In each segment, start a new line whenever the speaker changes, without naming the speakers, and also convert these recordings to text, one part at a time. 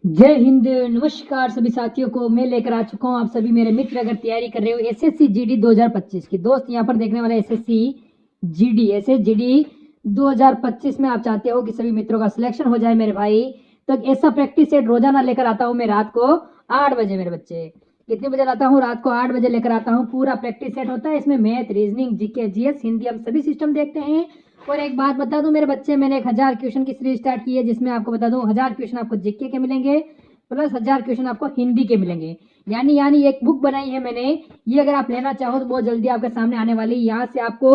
जय हिंद। नमस्कार सभी साथियों को मैं लेकर आ चुका हूं। आप सभी मेरे मित्र अगर तैयारी कर रहे हो एसएससी जीडी 2025 की, दोस्त यहां पर देखने वाले एसएससी जीडी 2025 में आप चाहते हो कि सभी मित्रों का सिलेक्शन हो जाए मेरे भाई, तो ऐसा प्रैक्टिस सेट रोजाना लेकर आता हूं मैं रात को 8 बजे। मेरे बच्चे कितने बजे लाता हूं? रात को 8 बजे लेकर आता हूं। पूरा प्रैक्टिस सेट होता है, इसमें math, reasoning, GK, GS, Hindi, हम सभी सिस्टम देखते हैं। और एक बात बता दूं मेरे बच्चे, मैंने 1000 क्वेश्चन की सीरीज स्टार्ट की है, जिसमें आपको बता दूं 1000 क्वेश्चन आपको जीके के मिलेंगे प्लस 1000 क्वेश्चन आपको हिंदी के मिलेंगे। यानी एक बुक बनाई है मैंने, ये अगर आप लेना चाहो तो बहुत जल्दी आपके सामने आने वाली। यहाँ से आपको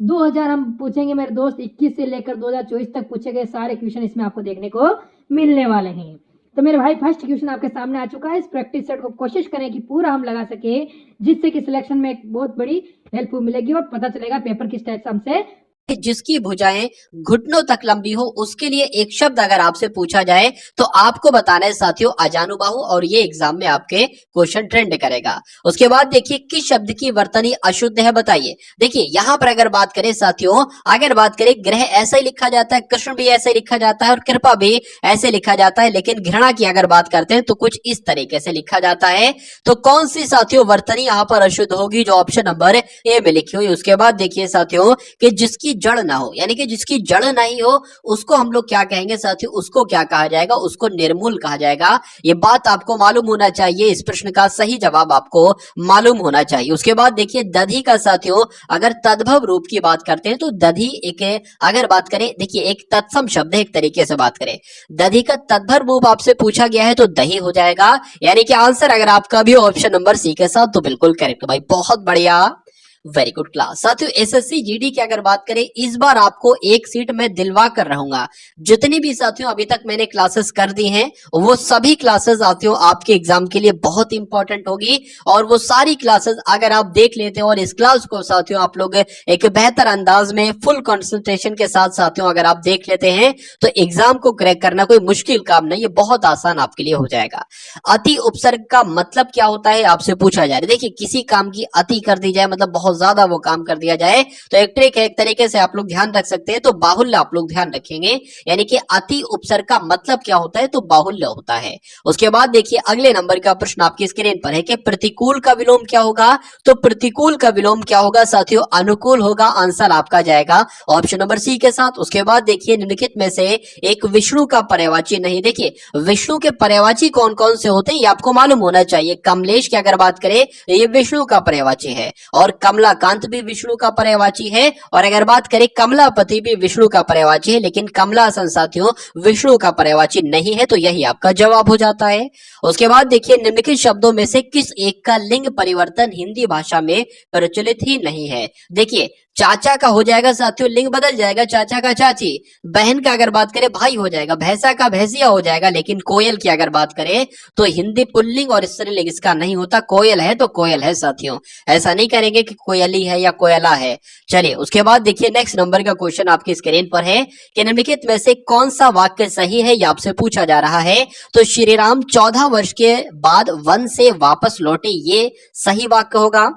2000 हम पूछेंगे मेरे दोस्त, 21 से लेकर 2024 तक पूछे गए सारे क्वेश्चन इसमें आपको देखने को मिलने वाले हैं। तो मेरे भाई फर्स्ट क्वेश्चन आपके सामने आ चुका है। इस प्रैक्टिस सेट को कोशिश करें कि पूरा हम लगा सके, जिससे कि सिलेक्शन में एक बहुत बड़ी हेल्प मिलेगी और पता चलेगा पेपर किस टाइप से हमसे।
जिसकी भुजाएं घुटनों तक लंबी हो, उसके लिए एक शब्द अगर आपसे पूछा जाए तो आपको बताना है साथियों अजानुबाहु, और ये एग्जाम में आपके क्वेश्चन ट्रेंड करेगा। उसके बाद देखिए किस शब्द की वर्तनी अशुद्ध है बताइए। देखिए यहां पर अगर बात करें साथियों, अगर बात करें ग्रह ऐसा ही लिखा जाता है, कृष्ण भी ऐसे लिखा जाता है और कृपा भी ऐसे लिखा जाता है, लेकिन घृणा की अगर बात करते हैं तो कुछ इस तरीके से लिखा जाता है। तो कौन सी साथियों वर्तनी यहां पर अशुद्ध होगी? जो ऑप्शन नंबर ए में लिखी हुई। उसके बाद देखिए साथियों कि जिसकी जड़ ना हो, यानी कि जिसकी जड़ नहीं हो, उसको हम लोग क्या कहेंगे साथियों? उसको क्या कहा जाएगा? उसको निर्मूल कहा जाएगा। ये बात आपको मालूम होना चाहिए। इस प्रश्न का सही जवाब आपको मालूम होना चाहिए। उसके बाद देखिए दधी का साथियों अगर तद्भव रूप की बात करते हैं तो दधी एक, अगर बात करें देखिए एक तत्सम शब्द है, एक तरीके से बात करें दधी का तद्भव रूप आपसे पूछा गया है तो दही हो जाएगा। यानी कि आंसर अगर आपका भी ऑप्शन नंबर सी के साथ तो बिल्कुल करेक्ट भाई, बहुत बढ़िया, वेरी गुड क्लास। साथियों एसएससी जीडी की अगर बात करें, इस बार आपको एक सीट मैं दिलवा कर रहूंगा। जितनी भी साथियों अभी तक मैंने क्लासेस कर दी हैं, वो सभी क्लासेस साथियों आपके एग्जाम के लिए बहुत इंपॉर्टेंट होगी। और वो सारी क्लासेस अगर आप देख लेते हैं और इस क्लास को साथियों आप लोग एक बेहतर अंदाज में फुल कंसंट्रेशन के साथ साथियों अगर आप देख लेते हैं तो एग्जाम को क्रैक करना कोई मुश्किल काम नहीं, ये बहुत आसान आपके लिए हो जाएगा। अति उपसर्ग का मतलब क्या होता है आपसे पूछा जा रहा है। देखिए किसी काम की अति कर दी जाए, मतलब बहुत ज्यादा वो काम कर दिया जाए, तो एक ट्रिक है, एक तरीके से आप लोग ध्यान रख सकते हैं। तो बाहुल्य आप लोग ध्यान रखेंगे, यानी कि अति उपसर्ग का मतलब क्या होता है? तो बाहुल्य होता है। उसके बाद देखिए अगले नंबर का प्रश्न आपकी स्क्रीन पर है कि प्रतिकूल का विलोम क्या होगा? तो प्रतिकूल का विलोम क्या होगा साथियों? अनुकूल होगा। आंसर आपका जाएगा ऑप्शन नंबर सी के साथ। उसके बाद देखिए निम्नलिखित में से एक विष्णु का पर्यायवाची नहीं। देखिए विष्णु के पर्यायवाची कौन कौन से होते हैं ये आपको मालूम होना चाहिए। कमलेश की अगर बात करें ये विष्णु का पर्यायवाची है, और कमलाकांत भी विष्णु का पर्यायवाची है, और अगर बात करें कमलापति भी विष्णु का पर्यायवाची है, लेकिन कमलासन साथियों विष्णु का पर्यायवाची नहीं है। तो यही आपका जवाब हो जाता है। उसके बाद देखिए निम्नलिखित शब्दों में से किस एक का लिंग परिवर्तन हिंदी भाषा में प्रचलित ही नहीं है? देखिए चाचा का हो जाएगा साथियों, लिंग बदल जाएगा, चाचा का चाची। बहन का अगर बात करें भाई हो जाएगा, भैंसा का भैंसिया हो जाएगा। लेकिन कोयल की अगर बात करें तो हिंदी पुल्लिंग और स्त्रीलिंग इसका नहीं होता। कोयल है तो कोयल है साथियों, ऐसा नहीं करेंगे कि कोयली है या कोयला है। चलिए उसके बाद देखिए नेक्स्ट नंबर का क्वेश्चन आपकी स्क्रीन पर है कि निम्नलिखित में से कौन सा वाक्य सही है, ये आपसे पूछा जा रहा है। तो श्री राम 14 वर्ष के बाद वन से वापस लौटे, ये सही वाक्य होगा।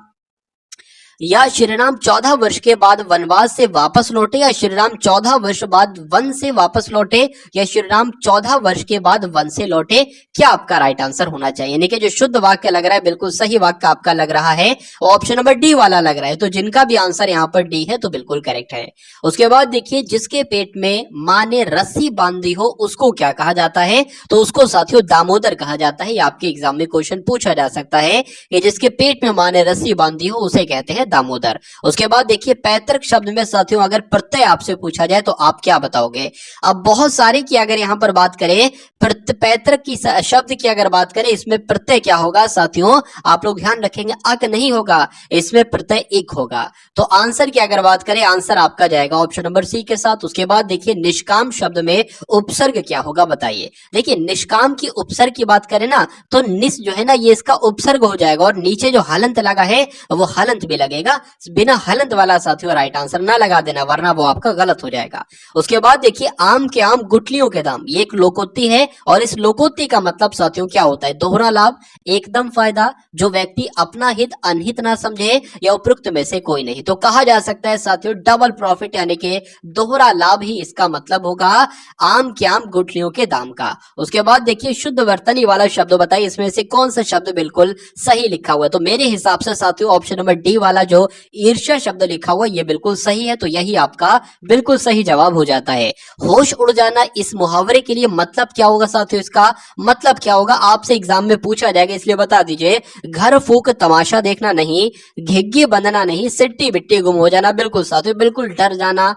या श्रीराम 14 वर्ष के बाद वनवास से वापस लौटे, या श्रीराम 14 वर्ष बाद वन से वापस लौटे, या श्रीराम 14 वर्ष के बाद वन से लौटे, क्या आपका राइट आंसर होना चाहिए? यानी कि जो शुद्ध वाक्य लग रहा है, बिल्कुल सही वाक्य आपका लग रहा है, ऑप्शन नंबर डी वाला लग रहा है। तो जिनका भी आंसर यहाँ पर डी है तो बिल्कुल करेक्ट है। उसके बाद देखिए जिसके पेट में माँ ने रस्सी बांधी हो उसको क्या कहा जाता है? तो उसको साथियों दामोदर कहा जाता है। आपके एग्जाम में क्वेश्चन पूछा जा सकता है कि जिसके पेट में माँ ने रस्सी बांधी हो उसे कहते हैं दामोदर। उसके बाद देखिए पैतृक शब्द में साथियों अगर प्रत्यय आपसे पूछा जाए तो आप क्या बताओगे? अब बहुत सारे की अगर यहां पर बात करें पैतृक की शब्द की अगर बात करें, इसमें प्रत्यय क्या होगा साथियों? आप लोग ध्यान रखेंगे, अक नहीं होगा, इसमें प्रत्यय इक होगा। तो आंसर की अगर बात करें, आंसर आपका जाएगा ऑप्शन नंबर सी के साथ। उसके बाद देखिए निष्काम शब्द में उपसर्ग क्या होगा बताइए। देखिए निष्काम की उपसर्ग की बात करें ना तो निस जो है ना ये इसका उपसर्ग हो जाएगा, और नीचे जो हलंत लगा है वो हलंत भी लगेगा। लगेगा। बिना हलंत वाला साथियों राइट आंसर ना लगा देना, वरना वो आपका गलत हो जाएगा। उसके बाद देखिए आम के आम गुठलियों के दाम, ये एक लोकोक्ति है और इस लोकोक्ति का मतलब साथियों क्या होता है? दोहरा लाभ, एकदम फायदा, जो व्यक्ति अपना हित अनहित ना समझे, या उपरोक्त में से कोई नहीं। तो कहा जा सकता है साथियों डबल प्रॉफिट यानी कि दोहरा लाभ ही इसका मतलब होगा आम के आम गुठलियों के दाम का। उसके बाद देखिए शुद्ध वर्तनी वाला शब्द बताइए, इसमें से कौन सा शब्द बिल्कुल सही लिखा हुआ है? तो मेरे हिसाब से साथियों ऑप्शन नंबर डी वाला जो ईर्ष्या शब्द लिखा हुआ ये बिल्कुल सही है, तो यही आपका बिल्कुल सही जवाब हो जाता है। होश उड़ जाना, इस मुहावरे के लिए मतलब क्या होगा साथियों? इसका मतलब क्या होगा आपसे एग्जाम में पूछा जाएगा, इसलिए बता दीजिए। घर फूक तमाशा देखना नहीं, घिग्गी बंधना नहीं, सिट्टी बिट्टी गुम हो जाना। बिल्कुल साथियों, बिल्कुल डर जाना,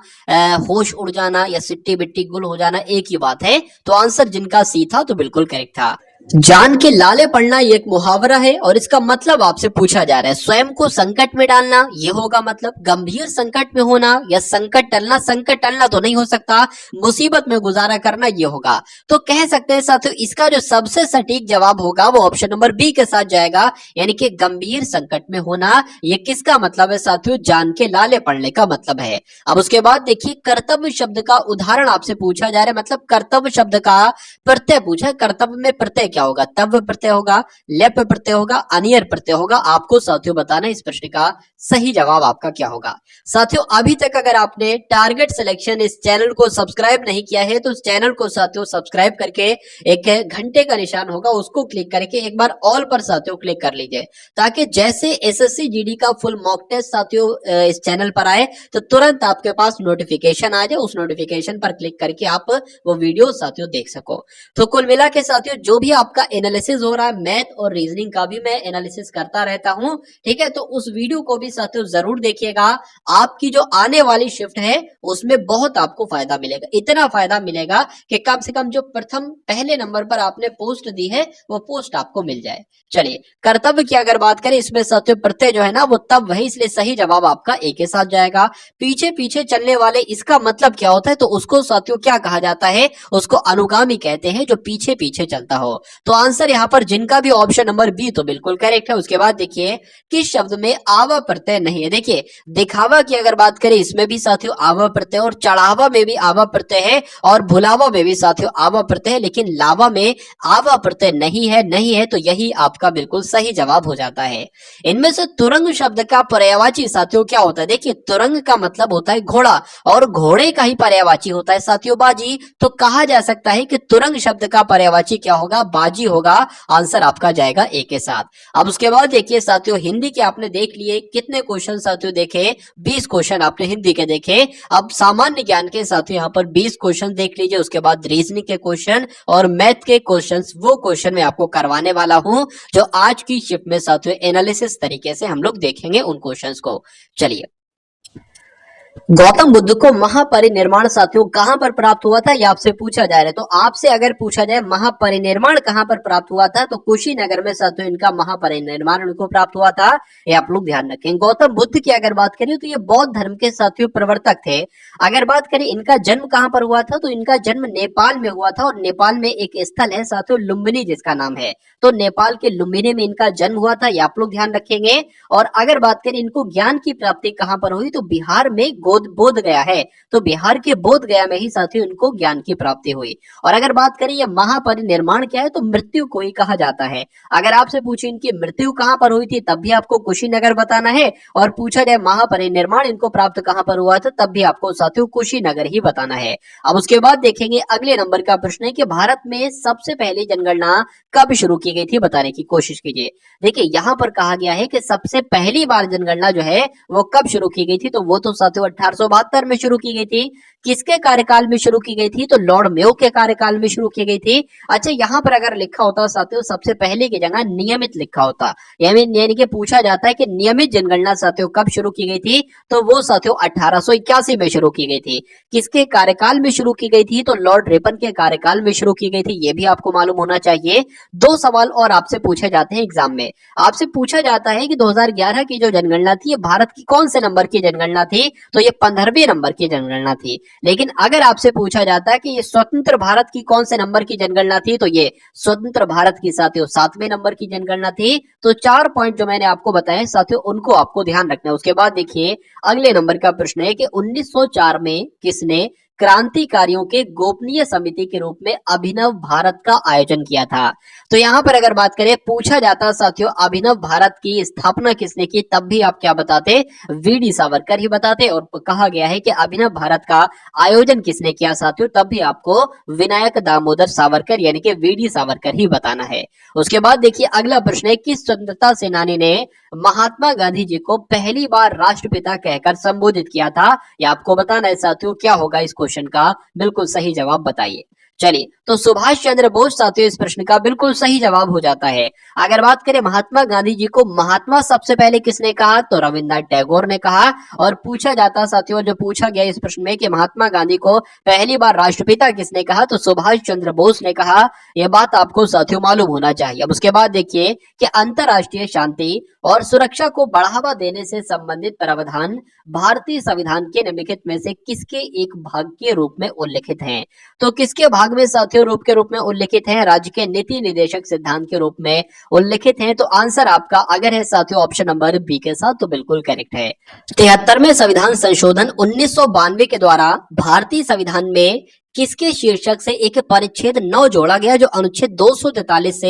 होश उड़ जाना या सिट्टी बिट्टी गुल हो जाना एक ही बात है। तो आंसर जिनका सी था तो बिल्कुल करेक्ट था। जान के लाले पड़ना ये एक मुहावरा है और इसका मतलब आपसे पूछा जा रहा है स्वयं को संकट में डालना, ये होगा मतलब गंभीर संकट में होना, या संकट टलना तो नहीं हो सकता, मुसीबत में गुजारा करना ये होगा। तो कह सकते हैं साथियों इसका जो सबसे सटीक जवाब होगा वो ऑप्शन नंबर बी के साथ जाएगा, यानी कि गंभीर संकट में होना। ये किसका मतलब है साथियों? जान के लाले पड़ने का मतलब है। अब उसके बाद देखिए कर्तव्य शब्द का उदाहरण आपसे पूछा जा रहा है, मतलब कर्तव्य शब्द का प्रत्यय पूछा। कर्तव्य में प्रत्यय क्या होगा? तव्य प्रत्यय होगा, लेप प्रत्यय होगा, अनियर प्रत्यय होगा। आपको साथियों बताना इस प्रश्न का सही जवाब आपका क्या होगा। साथियों अभी तक अगर आपने टारगेट सिलेक्शन इस चैनल को सब्सक्राइब नहीं किया है तो इस चैनल को साथियों सब्सक्राइब करके एक घंटे का निशान होगा उसको क्लिक करके एक बार ऑल पर साथियों क्लिक कर लीजिए, ताकि जैसे एसएससी जीडी का फुल मॉक टेस्ट साथियों इस चैनल पर आए तो तुरंत आपके पास नोटिफिकेशन आ जाए, उस नोटिफिकेशन पर क्लिक करके आप वो वीडियो साथियों देख सको। तो कुल मिला के साथियों जो भी आपका एनालिसिस हो रहा है मैथ और रीजनिंग का भी मैं एनालिसिस करता रहता हूं, ठीक है? तो उस वीडियो को भी साथियों जरूर देखिएगा। आपकी जो आने वाली शिफ्ट है उसमें बहुत आपको फायदा मिलेगा, इतना फायदा मिलेगा कि कम से कम जो प्रथम पहले नंबर पर आपने पोस्ट दी है वो पोस्ट आपको मिल जाए। चलिए कर्तव्य की अगर बात करें, इसमें साथियों प्रत्यय जो है ना वो तब वही, इसलिए सही जवाब आपका ए के साथ जाएगा। पीछे पीछे चलने वाले, इसका मतलब क्या होता है? तो उसको साथियों क्या कहा जाता है? उसको अनुगामी कहते हैं, जो पीछे पीछे चलता हो। तो आंसर यहाँ पर जिनका भी ऑप्शन नंबर बी तो बिल्कुल करेक्ट है। उसके बाद देखिए किस शब्द में आवा प्रत्यय नहीं है? देखिए दिखावा की अगर बात करें इसमें भी साथियों आवा प्रत्यय, और चढ़ावा में भी आवा प्रत्यय है, और भुलावा में भी साथियों आवा प्रत्यय है, लेकिन लावा में आवा प्रत्यय नहीं है तो यही आपका बिल्कुल सही जवाब हो जाता है। इनमें से तुरंग शब्द का पर्यायवाची साथियों क्या होता है? देखिए तुरंग का मतलब होता है घोड़ा, और घोड़े का ही पर्यायवाची होता है साथियों बाजी। तो कहा जा सकता है कि तुरंग शब्द का पर्यायवाची क्या होगा? बाजी होगा। आंसर आपका जाएगा ए के साथ। अब उसके बाद देखिए साथियों हिंदी के आपने देख लिए कितने क्वेश्चन साथियों देखे? 20 क्वेश्चन आपने हिंदी के देखे। अब सामान्य ज्ञान के साथियों यहाँ पर 20 क्वेश्चन देख लीजिए, उसके बाद रीजनिंग के क्वेश्चन और मैथ के क्वेश्चन, वो क्वेश्चन मैं आपको करवाने वाला हूं जो आज की शिफ्ट में साथियों एनालिसिस तरीके से हम लोग देखेंगे उन क्वेश्चंस को। चलिए गौतम बुद्ध को महापरिनिर्वाण साथियों कहां पर प्राप्त हुआ था? ये आपसे पूछा जा रहा है। तो आपसे अगर पूछा जाए महापरिनिर्वाण कहां पर प्राप्त हुआ था, तो कुशीनगर में साथियों इनका महापरिनिर्वाण उनको प्राप्त हुआ था। ये आप लोग ध्यान रखें। गौतम बुद्ध की अगर बात करें तो ये बौद्ध धर्म के साथियों प्रवर्तक थे। अगर बात करें इनका जन्म कहां पर हुआ था, तो इनका जन्म नेपाल में हुआ था, और नेपाल में एक स्थल है साथियों लुम्बिनी जिसका नाम है। तो नेपाल के लुम्बिनी में इनका जन्म हुआ था, ये आप लोग ध्यान रखेंगे। और अगर बात करें इनको ज्ञान की प्राप्ति कहां पर हुई, तो बिहार में बोध गया है, तो बिहार के बोध गया में ही साथियों इनको ज्ञान की प्राप्ति हुई। और अगर बात करें ये महापरिनिर्वाण क्या है, तो मृत्यु को ही कहा जाता है। अगर आपसे पूछे इनकी मृत्यु कहां पर हुई थी तब भी आपको कुशीनगर बताना है, और पूछा जाए महापरिनिर्वाण इनको प्राप्त कहां पर हुआ था तब भी आपको साथियों कुशीनगर ही बताना है। अब उसके बाद देखेंगे अगले नंबर का प्रश्न है कि भारत में सबसे पहली जनगणना कब शुरू की गई थी, बताने की कोशिश कीजिए। देखिए यहाँ पर कहा गया है कि सबसे पहली बार जनगणना जो है वो कब शुरू की गई थी, तो वो तो साथियों 1872 में शुरू की गई थी। किसके कार्यकाल में शुरू की गई थी, तो लॉर्ड मेयो के कार्यकाल में शुरू की गई थी। अच्छा यहाँ पर अगर लिखा होता साथियों सबसे पहले की जगह नियमित लिखा होता, यानी कि पूछा जाता है कि नियमित जनगणना साथियों कब शुरू की गई थी, तो वो साथियों 1881 में शुरू की गई थी। किसके कार्यकाल में शुरू की गई थी, तो लॉर्ड रिपन के कार्यकाल में शुरू की गई थी, ये भी आपको मालूम होना चाहिए। 2 सवाल और आपसे पूछे जाते हैं एग्जाम में। आपसे पूछा जाता है कि 2011 की जो जनगणना थी ये भारत की कौन से नंबर की जनगणना थी, तो ये 15वें नंबर की जनगणना थी। लेकिन अगर आपसे पूछा जाता है कि ये स्वतंत्र भारत की कौन से नंबर की जनगणना थी, तो ये स्वतंत्र भारत की साथियों 7वें नंबर की जनगणना थी। तो 4 पॉइंट जो मैंने आपको बताए साथियों, उनको आपको ध्यान रखना है। उसके बाद देखिए अगले नंबर का प्रश्न है कि 1904 में किसने क्रांतिकारियों के गोपनीय समिति के रूप में अभिनव भारत का आयोजन किया था। तो यहाँ पर अगर बात करें, पूछा जाता साथियों अभिनव भारत की स्थापना किसने की, तब भी आप क्या बताते, वीडी सावरकर ही बताते। और कहा गया है कि अभिनव भारत का आयोजन किसने किया साथियों, तब भी आपको विनायक दामोदर सावरकर यानी कि वीडी सावरकर ही बताना है। उसके बाद देखिए अगला प्रश्न है, किस स्वतंत्रता सेनानी ने महात्मा गांधी जी को पहली बार राष्ट्रपिता कहकर संबोधित किया था, ये आपको बताना है साथियों। क्या होगा इस क्वेश्चन का बिल्कुल सही जवाब बताइए। चलिए, तो सुभाष चंद्र बोस साथियों इस प्रश्न का बिल्कुल सही जवाब हो जाता है। अगर बात करें महात्मा गांधी जी को महात्मा सबसे पहले किसने कहा, तो रविन्द्रनाथ टैगोर ने कहा। और पूछा जाता साथियों, जो पूछा गया इस प्रश्न में कि महात्मा गांधी को पहली बार राष्ट्रपिता किसने कहा, तो सुभाष चंद्र बोस ने कहा। यह बात आपको साथियों मालूम होना चाहिए। अब उसके बाद देखिए कि अंतरराष्ट्रीय शांति और सुरक्षा को बढ़ावा देने से संबंधित प्रावधान भारतीय संविधान के निम्नलिखित में से किसके एक भाग के रूप में उल्लिखित हैं। तो किसके भाग में साथियों रूप के रूप में उल्लिखित है, राज्य के नीति निर्देशक सिद्धांत के रूप में उल्लिखित है। तो आंसर आपका अगर है साथियों ऑप्शन नंबर बी के साथ, तो बिल्कुल करेक्ट है। 73वें संविधान संशोधन 1992 के द्वारा भारतीय संविधान में किसके शीर्षक से एक परिच्छेद 9 जोड़ा गया, जो अनुच्छेद 243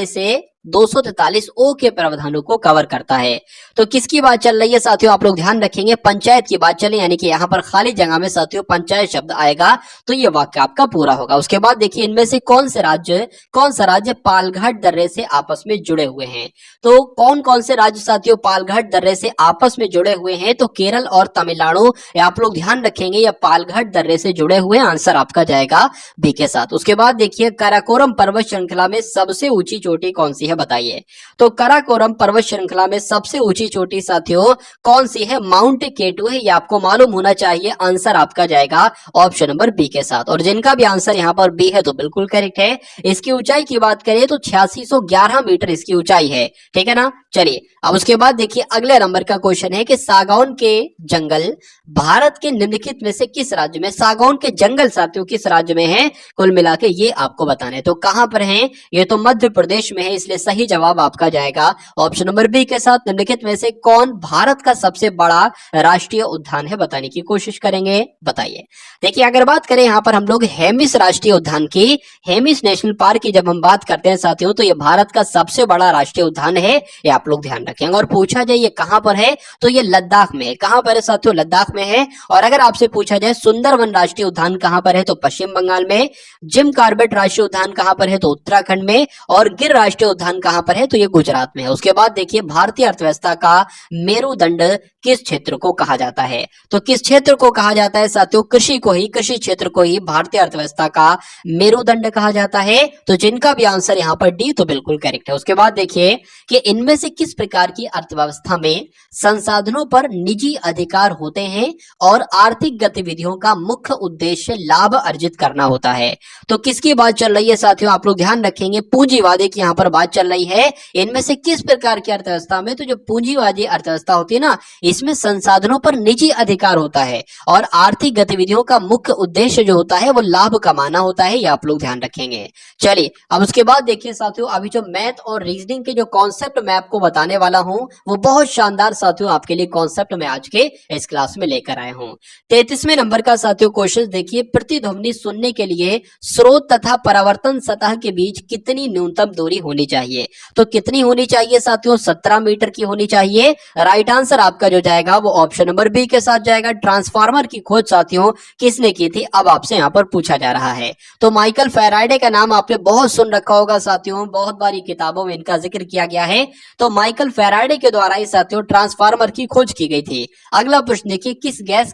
से 243 ओ के प्रावधानों को कवर करता है। तो किसकी बात चल रही है साथियों, आप लोग ध्यान रखेंगे, पंचायत की बात चले, यानी कि यहाँ पर खाली जगह में साथियों पंचायत शब्द आएगा तो ये वाक्य आपका पूरा होगा। उसके बाद देखिए इनमें से कौन सा राज्य पालघाट दर्रे से आपस में जुड़े हुए हैं। तो कौन कौन से राज्य साथियों पालघाट दर्रे से आपस में जुड़े हुए हैं, तो केरल और तमिलनाडु, आप लोग ध्यान रखेंगे या पालघाट दर्रे से जुड़े हुए, आंसर आपका जाएगा बी के साथ। उसके बाद देखिए काराकोरम पर्वत श्रृंखला में सबसे ऊंची चोटी कौन सी है, बताइए। तो काराकोरम पर्वत श्रृंखला में सबसे ऊंची चोटी साथियों कौन सी है, माउंट केटू है, ये आपको मालूम होना चाहिए। आंसर आपका जाएगा ऑप्शन नंबर बी के साथ। और जिनका भी आंसर यहाँ पर बी है तो बिल्कुल करेक्ट है। इसकी ऊंचाई की बात करें तो 8611 मीटर इसकी ऊंचाई है, ठीक है ना। चलिए अब उसके बाद देखिए अगले नंबर का क्वेश्चन है कि सागौन के जंगल भारत के निम्नलिखित में से किस राज्य में, सागौन के जंगल साथियों किस राज्य में है, कुल मिला के ये आपको बताना है। तो कहां पर है, ये तो मध्य प्रदेश में है, इसलिए सही जवाब आपका जाएगा ऑप्शन नंबर बी के साथ। निम्नलिखित में से कौन भारत का सबसे बड़ा राष्ट्रीय उद्यान है, बताने की कोशिश करेंगे, बताइए। देखिए अगर बात करें यहाँ पर हम लोग हेमिस राष्ट्रीय उद्यान की, हेमिस नेशनल पार्क की जब हम बात करते हैं साथियों, तो ये भारत का सबसे बड़ा राष्ट्रीय उद्यान है, ये आप लोग ध्यान रखेंगे। और पूछा जाए ये कहां पर है, तो ये लद्दाख में है। कहां पर है साथियों, लद्दाख में है। और अगर आपसे पूछा जाए सुंदरवन राष्ट्रीय उद्यान कहां पर है, तो पश्चिम बंगाल में। जिम कार्बेट राष्ट्रीय उद्यान कहां पर है, तो उत्तराखंड में। और गिर राष्ट्रीय उद्यान कहां पर है, तो ये गुजरात में है। उसके बाद देखिए भारतीय अर्थव्यवस्था का मेरुदंड किस क्षेत्र को कहा जाता है, तो किस क्षेत्र को कहा जाता है साथियों, कृषि क्षेत्र को ही भारतीय अर्थव्यवस्था का मेरुदंड कहा जाता है। तो जिनका भी आंसर यहाँ पर डी तो बिल्कुल करेक्ट है। उसके बाद देखिए कि इनमें से किस प्रकार की अर्थव्यवस्था में संसाधनों पर निजी अधिकार होते हैं और आर्थिक गतिविधियों का मुख्य उद्देश्य लाभ अर्जित करना होता है। तो किसकी बात चल रही है साथियों, आप लोग ध्यान रखेंगे, पूंजीवादी की यहाँ पर बात चल रही है। इनमें से किस प्रकार की अर्थव्यवस्था में, तो जो पूंजीवादी अर्थव्यवस्था होती है ना, इसमें संसाधनों पर निजी अधिकार होता है और आर्थिक गतिविधियों का मुख्य उद्देश्य जो होता है वो लाभ कमाना होता है, ये आप लोग ध्यान रखेंगे। चलिए अब उसके बाद देखिए साथियों, अभी जो मैथ और रीजनिंग के जो कॉन्सेप्ट मैं आपको बताने वाला हूं वो बहुत शानदार साथियों आपके लिए कॉन्सेप्ट मैं आज के इस क्लास में लेकर आया हूं। 33वें नंबर का साथियों क्वेश्चन देखिए, प्रतिध्वनि सुनने के लिए स्रोत तथा परावर्तन सतह के बीच कितनी न्यूनतम दूरी होनी चाहिए, तो कितनी होनी चाहिए साथियों, 17 मीटर की होनी चाहिए। राइट आंसर आपका जो जाएगा वो ऑप्शन नंबर बी के साथ जाएगा। ट्रांसफार्मर की खोज साथियों किसने की थी, अब आपसे यहाँ पर पूछा जा रहा है। तो माइकल फैराडे का नाम आपने बहुत सुन रखा होगा साथियों, बहुत बारी किताबों में इनका जिक्र किया गया है। तो माइकल फैराडे के द्वारा ही साथियों ट्रांसफार्मर की खोज की गई थी। अगला प्रश्न देखिए, किस गैस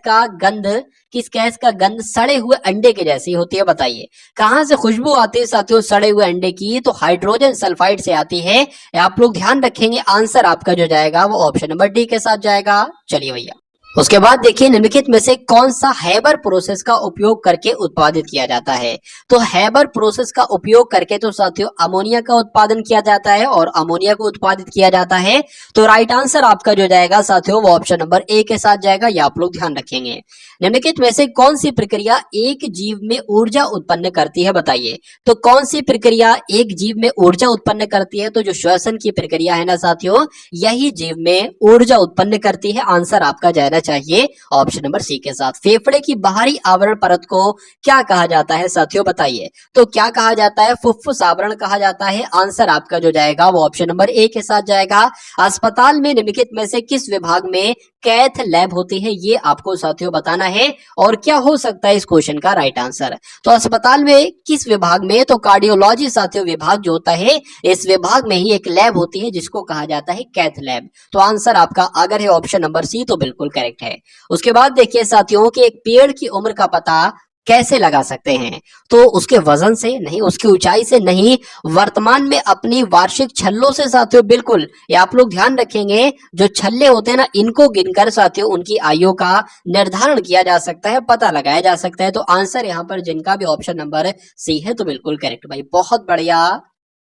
का गंध सड़े हुए अंडे के जैसी होती है, बताइए। कहां से खुशबू आती है साथियों सड़े हुए अंडे की, तो हाइड्रोजन सल्फाइड से आती है, आप लोग ध्यान रखेंगे। आंसर आपका जो जाएगा वो ऑप्शन नंबर डी के साथ जाएगा। चलिए भैया उसके बाद देखिए निम्नलिखित में से कौन सा हैबर प्रोसेस का उपयोग करके उत्पादित किया जाता है। तो हैबर प्रोसेस का उपयोग करके तो साथियों अमोनिया का उत्पादन किया जाता है और अमोनिया को उत्पादित किया जाता है। तो राइट आंसर आपका जो जाएगा साथियों वो ऑप्शन नंबर ए के साथ जाएगा, ये आप लोग ध्यान रखेंगे। निम्नलिखित में से कौन सी प्रक्रिया एक जीव में ऊर्जा उत्पन्न करती है, बताइए। तो कौन सी प्रक्रिया एक जीव में ऊर्जा उत्पन्न करती है? तो जो श्वसन की प्रक्रिया है ना साथियों, यही जीव में ऊर्जा उत्पन्न करती है। आंसर आपका जाना चाहिए ऑप्शन नंबर सी के साथ। फेफड़े की बाहरी आवरण परत को क्या कहा जाता है साथियों, बताइए। तो क्या कहा जाता है? फुफ्फुस आवरण कहा जाता है। आंसर आपका जो जाएगा वो ऑप्शन नंबर ए के साथ जाएगा। अस्पताल में निम्नलिखित में से किस विभाग में कैथ लैब होती है, ये आपको साथियों बताना है। और क्या हो सकता है इस क्वेश्चन का राइट आंसर? तो अस्पताल में किस विभाग में? तो कार्डियोलॉजी साथियों विभाग जो होता है, इस विभाग में ही एक लैब होती है जिसको कहा जाता है कैथ लैब। तो आंसर आपका अगर है ऑप्शन नंबर सी तो बिल्कुल करेक्ट है। उसके बाद देखिए साथियों कि एक पेड़ की उम्र का पता कैसे लगा सकते हैं? तो उसके वजन से नहीं, उसकी ऊंचाई से नहीं, वर्तमान में अपनी वार्षिक छल्लों से साथियों। बिल्कुल, ये आप लोग ध्यान रखेंगे, जो छल्ले होते हैं ना, इनको गिनकर साथियों उनकी आयु का निर्धारण किया जा सकता है, पता लगाया जा सकता है। तो आंसर यहाँ पर जिनका भी ऑप्शन नंबर सी है तो बिल्कुल करेक्ट भाई, बहुत बढ़िया,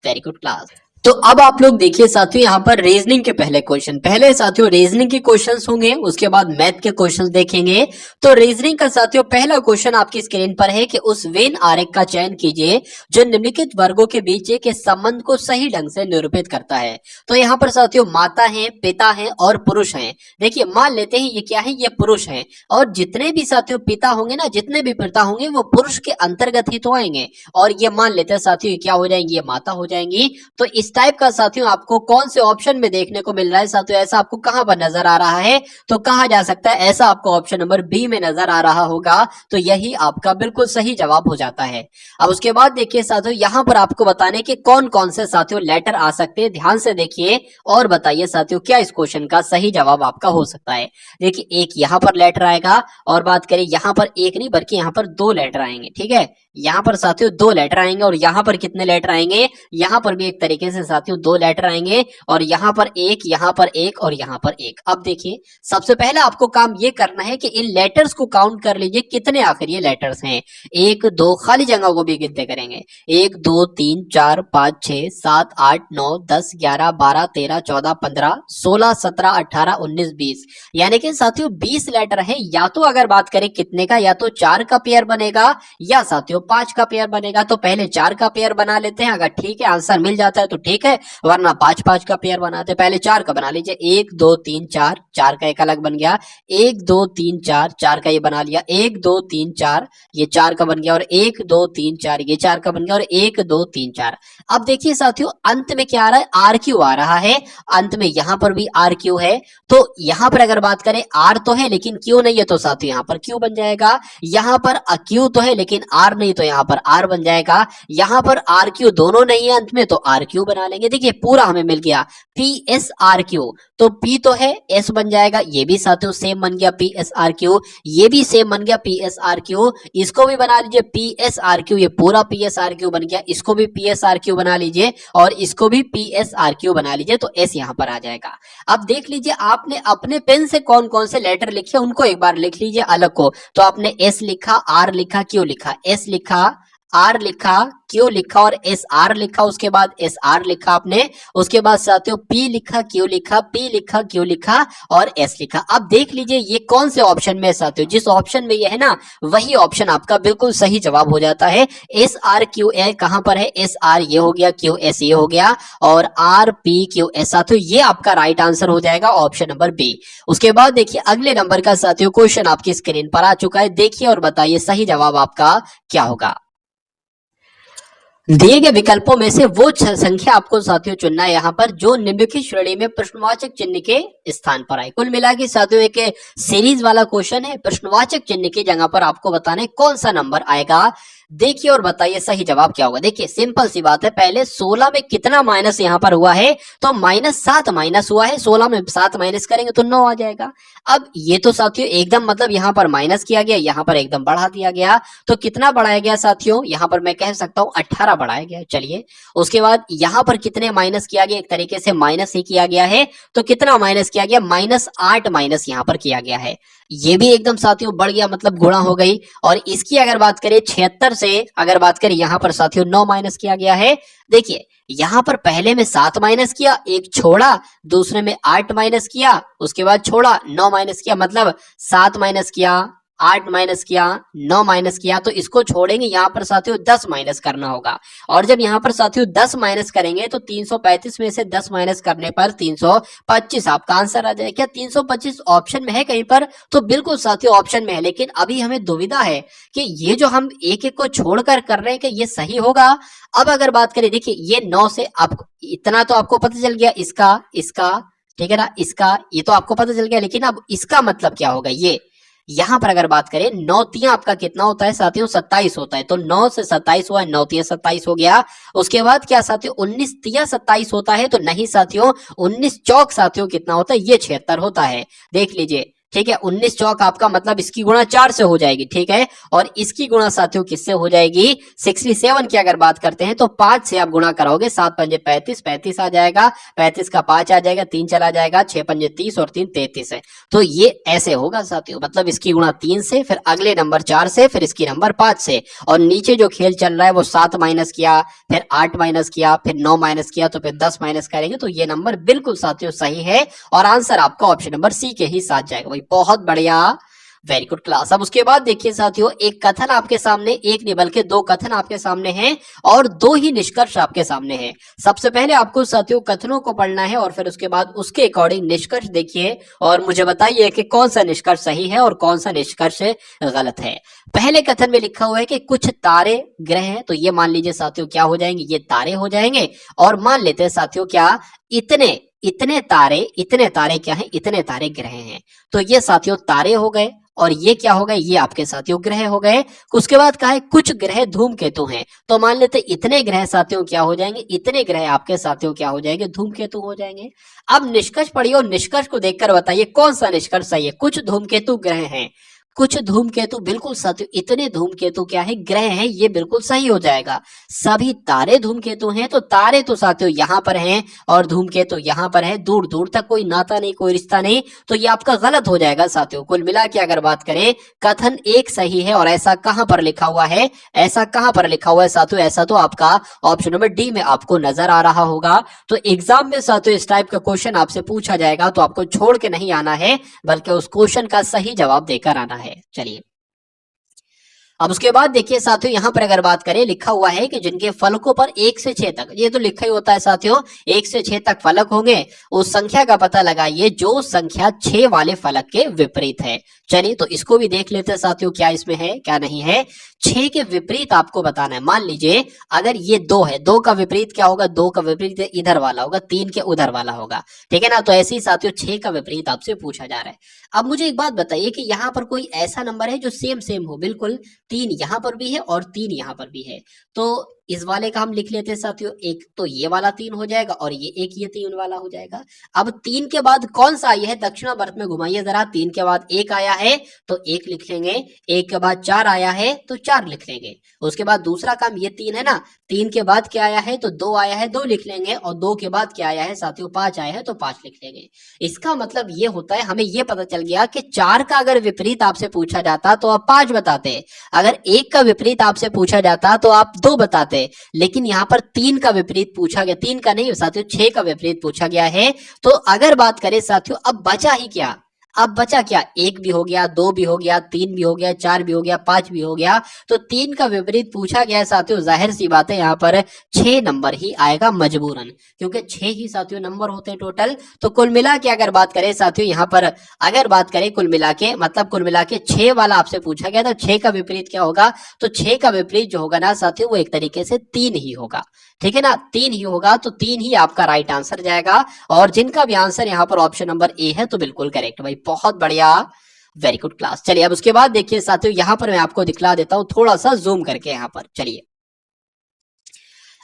वेरी गुड क्लास। तो अब आप लोग देखिए साथियों यहाँ पर रीजनिंग के पहले क्वेश्चन, पहले साथियों रीजनिंग के क्वेश्चंस होंगे, उसके बाद मैथ के क्वेश्चंस देखेंगे। तो रीजनिंग का साथियों पहला क्वेश्चन आपकी स्क्रीन पर है कि उस वेन आरेख का चयन कीजिए जो निम्नलिखित वर्गों के बीच के संबंध को सही ढंग से निरूपित करता है। तो यहाँ पर साथियों माता है, पिता है और पुरुष है। देखिए मान लेते हैं ये क्या है, ये पुरुष है, और जितने भी साथियों पिता होंगे ना, जितने भी पिता होंगे वो पुरुष के अंतर्गत ही तो आएंगे। और ये मान लेते हैं साथियों क्या हो जाएंगी, ये माता हो जाएंगी। तो इस टाइप का साथियों आपको कौन से ऑप्शन में देखने को मिल रहा है साथियों? ऐसा आपको कहां पर नजर आ रहा है? तो कहा जा सकता है ऐसा आपको ऑप्शन नंबर बी में नजर आ रहा होगा। तो यही आपका बिल्कुल सही जवाब हो जाता है। अब उसके बाद देखिए साथियों यहां पर आपको बताने कि कौन कौन से साथियों लेटर आ सकते हैं, ध्यान से देखिए और बताइए साथियों क्या इस क्वेश्चन का सही जवाब आपका हो सकता है। देखिए एक यहां पर लेटर आएगा, और बात करें यहां पर एक नहीं बल्कि यहां पर दो लेटर आएंगे। ठीक है, यहां पर साथियों दो लेटर आएंगे, और यहां पर कितने लेटर आएंगे? यहां पर भी एक तरीके से साथियों दो लेटर आएंगे, और यहां पर एक, यहां पर एक और यहां पर एक। अब देखिए सबसे पहले आपको काम ये करना है कि इन लेटर्स को काउंट कर लीजिए कितने आखिर ये लेटर्स हैं। एक दो, खाली जगह को भी गिनते करेंगे। 1 2 3 4 5 6 7 8 9 10 11 12 13 14 15 16 17 18 19 20, यानी कि साथियों 20 लेटर है। या तो अगर बात करें कितने का, या तो 4 का पेयर बनेगा या साथियों 5 का पेयर बनेगा। तो पहले 4 का पेयर बना लेते हैं, अगर ठीक है आंसर मिल जाता है तो ठीक है, वरना 5 का पेयर बनाते हैं। पहले 4 का बना लीजिए, 1 2 3 4, 4 का एक अलग बन गया, 1 2 3 4, 4 का ये बना लिया, 1 2 3 4 ये 4 का बन गया, और 1 2 3 4 ये 4 का बन गया, और 1 2 3 4। अब देखिए साथियों अंत में क्या आ रहा है, आर क्यू आ रहा है, अंत में यहां पर भी आर क्यू है। तो यहां पर अगर बात करें आर तो है लेकिन क्यू नहीं है, तो साथियों यहां पर क्यू बन जाएगा। यहां पर क्यू तो है लेकिन आर नहीं, तो यहां पर आर बन जाएगा। यहां पर आर क्यू दोनों नहीं है अंत में, तो आर क्यू बना लेंगे। देखिए पूरा हमें मिल गया पी एस आर क्यू, तो पी तो है, एस बन जाएगा, ये भी साथियों सेम बन गया पी एस आर क्यू, ये भी सेम बन गया पी एस आर क्यू। इसको भी बना लीजिए पी एस आर क्यू, ये पूरा पी एस आर क्यू बन गया। इसको भी पी एस आर क्यू बना लीजिए, और इसको भी पी एस आर क्यू बना लीजिए, तो एस यहां पर आ जाएगा। अब देख लीजिए आपने अपने पेन से कौन कौन से लेटर लिखे उनको एक बार लिख लीजिए अलग को। तो आपने एस लिखा, आर लिखा, क्यू लिखा, एस लिखा, आर लिखा, क्यू लिखा और एस आर लिखा, उसके बाद एस आर लिखा आपने, उसके बाद साथियों पी लिखा, क्यू लिखा, पी लिखा, क्यू लिखा और एस लिखा। अब देख लीजिए ये कौन से ऑप्शन में है साथियों, जिस ऑप्शन में ये है ना वही ऑप्शन आपका बिल्कुल सही जवाब हो जाता है। एस आर क्यू ए कहां पर है, एस आर ये हो गया, क्यू एस ये हो गया, और आर पी क्यू एस साथियों ये आपका राइट आंसर हो जाएगा ऑप्शन नंबर बी। उसके बाद देखिए अगले नंबर का साथियों क्वेश्चन आपकी स्क्रीन पर आ चुका है, देखिए और बताइए सही जवाब आपका क्या होगा। दिए गए विकल्पों में से वो संख्या आपको साथियों चुनना है यहाँ पर जो निम्नलिखित श्रेणी में प्रश्नवाचक चिन्ह के स्थान पर आए। कुल मिला के साथियों एक सीरीज वाला क्वेश्चन है, प्रश्नवाचक चिन्ह की जगह पर आपको बताना है कौन सा नंबर आएगा। देखिए और बताइए सही जवाब क्या होगा। देखिए सिंपल सी बात है, पहले 16 में कितना माइनस यहाँ पर हुआ है, तो -7 माइनस हुआ है, 16 में 7 माइनस करेंगे तो 9 आ जाएगा। अब ये तो साथियों एकदम मतलब यहाँ पर माइनस किया गया, यहाँ पर एकदम बढ़ा दिया गया, तो कितना बढ़ाया गया साथियों, यहाँ पर मैं कह सकता हूँ 18 सारा बढ़ाया गया। चलिए उसके बाद यहाँ पर कितने माइनस किया गया, एक तरीके से माइनस ही किया गया है, तो कितना माइनस किया गया, -8 माइनस यहाँ पर किया गया है। ये भी एकदम साथियों बढ़ गया, मतलब गुणा हो गई। और इसकी अगर बात करें 76 से अगर बात करें यहाँ पर साथियों 9 माइनस किया गया है। देखिए यहाँ पर पहले में 7 माइनस किया, एक छोड़ा, दूसरे में 8 माइनस किया, उसके बाद छोड़ा, 9 माइनस किया, मतलब 7 माइनस किया, 8 माइनस किया, 9 माइनस किया, तो इसको छोड़ेंगे, यहाँ पर साथियों 10 माइनस करना होगा। और जब यहाँ पर साथियों 10 माइनस करेंगे तो 335 में से 10 माइनस करने पर 325 आपका आंसर आ जाएगा। क्या 325 ऑप्शन में है कहीं पर? तो बिल्कुल साथियों ऑप्शन में है, लेकिन अभी हमें दुविधा है कि ये जो हम एक एक को छोड़कर कर रहे हैं कि ये सही होगा। अब अगर बात करें, देखिए ये 9 से आपको इतना तो आपको पता चल गया, इसका ठीक है ना, इसका ये तो आपको पता चल गया, लेकिन अब इसका मतलब क्या होगा, ये यहां पर अगर बात करें 9 तिया आपका कितना होता है साथियों, 27 होता है। तो 9 से 27 हुआ, 9 तिया 27 हो गया। उसके बाद क्या साथियों 19 तिया 27 होता है? तो नहीं साथियों, 19 चौक साथियों कितना होता है, ये 76 होता है। देख लीजिए, ठीक है, 19 चौक आपका मतलब इसकी गुणा 4 से हो जाएगी, ठीक है, और इसकी गुणा साथियों किससे हो जाएगी, 67 की अगर बात करते हैं तो 5 से आप गुणा कराओगे, 7 पंजे 35, 35 आ जाएगा, 35 का 5 आ जाएगा, 3 चला जाएगा, 6 पंजे 30 और 3 33 है। तो ये ऐसे होगा साथियों, मतलब इसकी गुणा 3 से, फिर अगले नंबर 4 से, फिर इसकी नंबर 5 से, और नीचे जो खेल चल रहा है वो 7 माइनस किया, फिर 8 माइनस किया, फिर 9 माइनस किया, तो फिर 10 माइनस करेंगे। तो ये नंबर बिल्कुल साथियों सही है और आंसर आपका ऑप्शन नंबर सी के ही साथ जाएगा। बहुत बढ़िया, वेरी गुड क्लास। अब उसके बाद देखिए साथियों, एक कथन आपके सामने, एक नहीं बल्कि 2 कथन आपके सामने हैं और 2 ही निष्कर्ष आपके सामने हैं। सबसे पहले आपको साथियों कथनों को पढ़ना है और फिर उसके बाद उसके अकॉर्डिंग निष्कर्ष देखिए और मुझे बताइए कि कौन सा निष्कर्ष सही है और कौन सा निष्कर्ष गलत है। पहले कथन में लिखा हुआ है कि कुछ तारे ग्रह हैं, तो ये मान लीजिए साथियों क्या हो जाएंगे, ये तारे हो जाएंगे। और मान लेते हैं साथियों क्या, इतने तारे क्या हैं, इतने तारे ग्रह हैं। तो ये साथियों तारे हो गए और ये क्या हो गए, ये आपके साथियों ग्रह हो गए। उसके बाद कहा है कुछ ग्रह धूमकेतु हैं, तो मान लेते इतने ग्रह साथियों क्या हो जाएंगे, इतने ग्रह आपके साथियों क्या हो जाएंगे, धूमकेतु हो जाएंगे। अब निष्कर्ष पढ़िए और निष्कर्ष को देखकर बताइए कौन सा निष्कर्ष सही है। कुछ धूमकेतु ग्रह हैं, कुछ धूमकेतु, बिल्कुल साथियों इतने धूमकेतु क्या है, ग्रह हैं, ये बिल्कुल सही हो जाएगा। सभी तारे धूमकेतु हैं, तो तारे तो साथियों यहां पर हैं और धूमकेतु यहां पर है, दूर दूर तक कोई नाता नहीं, कोई रिश्ता नहीं, तो ये आपका गलत हो जाएगा साथियों। कुल मिला के अगर बात करें कथन एक सही है। और ऐसा कहां पर लिखा हुआ है, ऐसा कहां पर लिखा हुआ है साथियों, ऐसा तो आपका ऑप्शन नंबर डी में आपको नजर आ रहा होगा। तो एग्जाम में साथियों इस टाइप का क्वेश्चन आपसे पूछा जाएगा तो आपको छोड़ के नहीं आना है, बल्कि उस क्वेश्चन का सही जवाब देकर आना है। चलिए अब उसके बाद देखिए साथियों, यहां पर अगर बात करें लिखा हुआ है कि जिनके फलकों पर 1 से 6 तक, ये तो लिखा ही होता है साथियों, 1 से 6 तक फलक होंगे, उस संख्या का पता लगाइए जो संख्या 6 वाले फलक के विपरीत है। चलिए तो इसको भी देख लेते हैं साथियों, क्या इसमें है क्या नहीं है। 6 के विपरीत आपको बताना है। मान लीजिए अगर ये 2 है, 2 का विपरीत क्या होगा, 2 का विपरीत इधर वाला होगा, 3 के उधर वाला होगा, ठीक है ना। तो ऐसे ही साथियों 6 का विपरीत आपसे पूछा जा रहा है। अब मुझे एक बात बताइए कि यहाँ पर कोई ऐसा नंबर है जो सेम सेम हो, बिल्कुल 3 यहाँ पर भी है और 3 यहाँ पर भी है, तो इस वाले का हम लिख लेते हैं साथियों, एक तो ये वाला 3 हो जाएगा और ये एक ये 3 वाला हो जाएगा। अब 3 के बाद कौन सा आई है, दक्षिणावर्त में घुमाइए जरा, 3 के बाद 1 आया है तो 1 लिख लेंगे, 1 के बाद 4 आया है तो 4 लिख लेंगे। उसके बाद दूसरा काम, ये 3 है ना, 3 के बाद क्या आया है तो 2 आया है, 2 लिख लेंगे, और 2 के बाद क्या आया है साथियों, 5 आया है तो 5 लिख लेंगे। इसका मतलब ये होता है, हमें ये पता चल गया कि 4 का अगर विपरीत आपसे पूछा जाता तो आप 5 बताते, अगर 1 का विपरीत आपसे पूछा जाता तो आप 2 बताते, लेकिन यहाँ पर 3 का विपरीत पूछा गया, 3 का नहीं साथियों 6 का विपरीत पूछा गया है। तो अगर बात करें साथियों, अब बचा ही क्या, अब बचा क्या, 1 भी हो गया, 2 भी हो गया, 3 भी हो गया, 4 भी हो गया, 5 भी हो गया, तो 3 का विपरीत पूछा गया साथियों, जाहिर सी बात है यहाँ पर 6 नंबर ही आएगा मजबूरन, क्योंकि 6 ही साथियों नंबर होते हैं टोटल। तो कुल मिला के अगर बात करें साथियों, यहाँ पर अगर बात करें कुल मिला के, मतलब कुल मिला के 6 वाला आपसे पूछा गया, तो 6 का विपरीत क्या होगा, तो 6 का विपरीत जो होगा ना साथियों वो एक तरीके से 3 ही होगा, ठीक है ना, 3 ही होगा, तो 3 ही आपका राइट आंसर जाएगा। और जिनका भी आंसर यहाँ पर ऑप्शन नंबर ए है तो बिल्कुल करेक्ट भाई, बहुत बढ़िया, वेरी गुड क्लास। चलिए अब उसके बाद देखिए साथियों, यहाँ पर मैं आपको दिखला देता हूँ थोड़ा सा जूम करके यहाँ पर। चलिए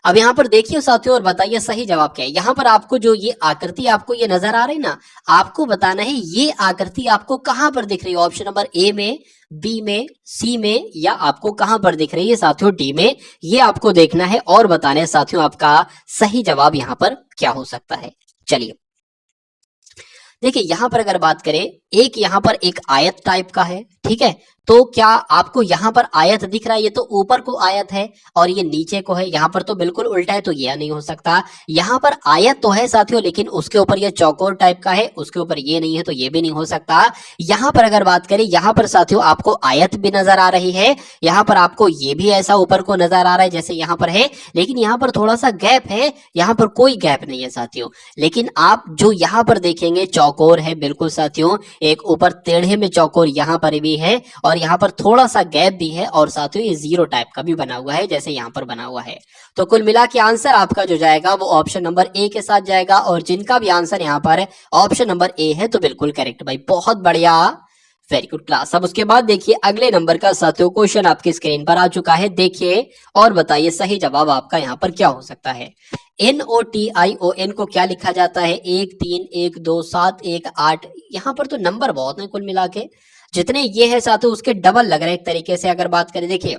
अब यहाँ पर देखिए साथियों और बताइए सही जवाब क्या है। यहाँ पर आपको जो ये आकृति आपको ये नजर आ रही ना, आपको बताना है ये आकृति आपको कहां पर दिख रही है। ऑप्शन नंबर ए में, बी में, सी में, या आपको कहां पर दिख रही है साथियों डी में, ये आपको देखना है और बताना है साथियों आपका सही जवाब यहाँ पर क्या हो सकता है। चलिए देखिए यहां पर अगर बात करें, एक यहां पर एक आयत टाइप का है, ठीक है। तो क्या आपको यहां पर आयत दिख रहा है? ये तो ऊपर को आयत है और ये नीचे को है, यहां पर तो बिल्कुल उल्टा है, तो यह नहीं हो सकता। यहां पर आयत तो है साथियों, लेकिन उसके ऊपर ये चौकोर टाइप का है, उसके ऊपर ये नहीं है, तो ये भी नहीं हो सकता। यहां पर अगर बात करें, यहां पर साथियों आपको आयत भी नजर आ रही है, यहां पर आपको ये भी ऐसा ऊपर को नजर आ रहा है जैसे यहां पर है, लेकिन यहां पर थोड़ा सा गैप है, यहां पर कोई गैप नहीं है साथियों। लेकिन आप जो यहां पर देखेंगे चौकोर है बिल्कुल साथियों, एक ऊपर टेढ़े में चौकोर यहां पर भी है और यहाँ पर थोड़ा सा गैप भी है, और साथियों ये जीरो टाइप का भी बना हुआ है जैसे यहाँ पर बना हुआ है। तो कुल मिला के आंसर आपका जो जाएगा वो ऑप्शन नंबर ए के साथ जाएगा, और जिनका भी आंसर यहाँ पर ऑप्शन नंबर ए है तो बिल्कुल करेक्ट भाई, बहुत बढ़िया, वेरी गुड क्लास। अब उसके बाद देखिए अगले नंबर का साथियों क्वेश्चन आपकी स्क्रीन पर आ चुका है, देखिए और बताइए सही जवाब आपका यहाँ पर क्या हो सकता है। NOTION को क्या लिखा जाता है? 1 3 1 2 7 1 8। यहाँ पर तो नंबर बहुत है कुल मिला के, जितने ये है साथियों उसके डबल लग रहे हैं एक तरीके से अगर बात करें। देखिए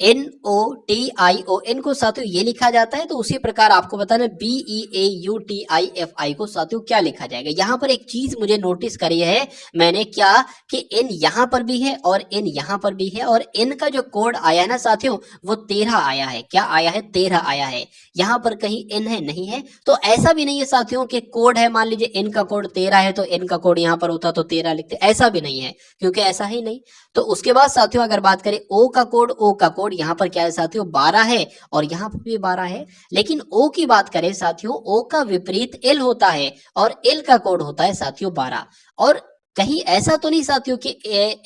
NOTION को साथियों ये लिखा जाता है, तो उसी प्रकार आपको बताना BEAUTIFI को साथियों क्या लिखा जाएगा। यहाँ पर एक चीज मुझे नोटिस करी है मैंने, क्या कि N यहाँ पर भी है और N यहाँ पर भी है, और N का जो कोड आया है ना साथियों वो 13 आया है। क्या आया है? 13 आया है। यहाँ पर कहीं N है? नहीं है। तो ऐसा भी नहीं है साथियों कि कोड है, मान लीजिए N का कोड 13 है तो N का कोड यहाँ पर होता तो 13 लिखते, ऐसा भी नहीं है, क्योंकि ऐसा ही नहीं। तो उसके बाद साथियों अगर बात करें O का कोड यहाँ पर क्या है साथियों? 12 है, और यहाँ पर भी 12 है। लेकिन O की बात करें साथियों, O का विपरीत L होता है, और L का कोड होता है साथियों 12। और कहीं ऐसा तो नहीं साथियों कि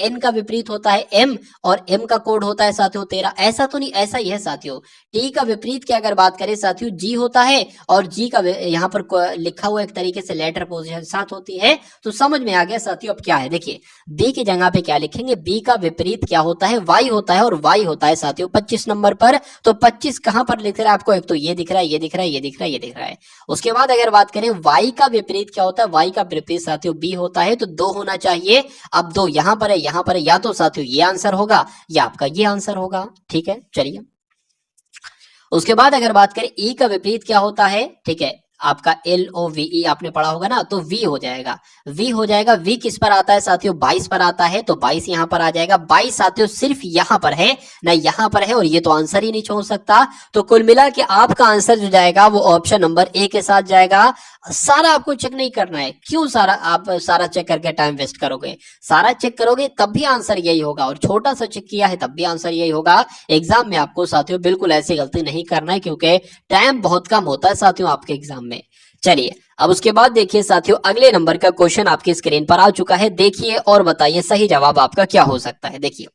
N का विपरीत होता है M, और M का कोड होता है साथियों 13, ऐसा तो नहीं, ऐसा ही है साथियों। T का विपरीत की अगर बात करें साथियों G होता है, और G का यहाँ पर लिखा हुआ एक तरीके से लेटर पोजीशन साथ होती है। तो समझ में आ गया साथियों अब क्या है। देखिए B की जगह पे क्या लिखेंगे? B का विपरीत क्या होता है? Y होता है, और Y होता है साथियों 25 नंबर पर। तो 25 कहां पर लिख रहा है आपको? एक तो ये दिख रहा है, ये दिख रहा है, ये दिख रहा है, ये दिख रहा है। उसके बाद अगर बात करें Y का विपरीत क्या होता है? Y का विपरीत साथियों B होता है, तो 2 होना चाहिए। अब 2 यहां पर है, यहां पर है, या तो साथियों ये आंसर होगा या आपका ये आंसर होगा, ठीक है। चलिए उसके बाद अगर बात करें E का विपरीत क्या होता है? ठीक है, आपका LOVE आपने पढ़ा होगा ना, तो V हो जाएगा, V हो जाएगा। V किस पर आता है साथियों? 22 पर आता है, तो 22 यहां पर आ जाएगा। 22 साथियों सिर्फ यहां पर है ना, यहां पर है, और ये तो आंसर ही नहीं छोड़ सकता। तो कुल मिला के आपका आंसर जो जाएगा वो ऑप्शन नंबर ए के साथ जाएगा। सारा आपको चेक नहीं करना है, क्यों सारा आप सारा चेक करके टाइम वेस्ट करोगे? सारा चेक करोगे तब भी आंसर यही होगा, और छोटा सा चेक किया है तब भी आंसर यही होगा। एग्जाम में आपको साथियों बिल्कुल ऐसी गलती नहीं करना है, क्योंकि टाइम बहुत कम होता है साथियों आपके एग्जाम में। चलिए अब उसके बाद देखिए साथियों अगले नंबर का क्वेश्चन आपकी स्क्रीन पर आ चुका है, देखिए और बताइए सही जवाब आपका क्या हो सकता है। देखिए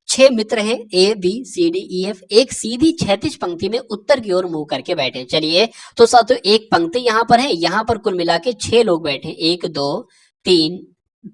6 मित्र हैं ABCDEF, एक सीधी क्षैतिज पंक्ति में उत्तर की ओर मुंह करके बैठे। चलिए तो साथियों एक पंक्ति यहां पर है, यहां पर कुल मिला के 6 लोग बैठे, 1 2 3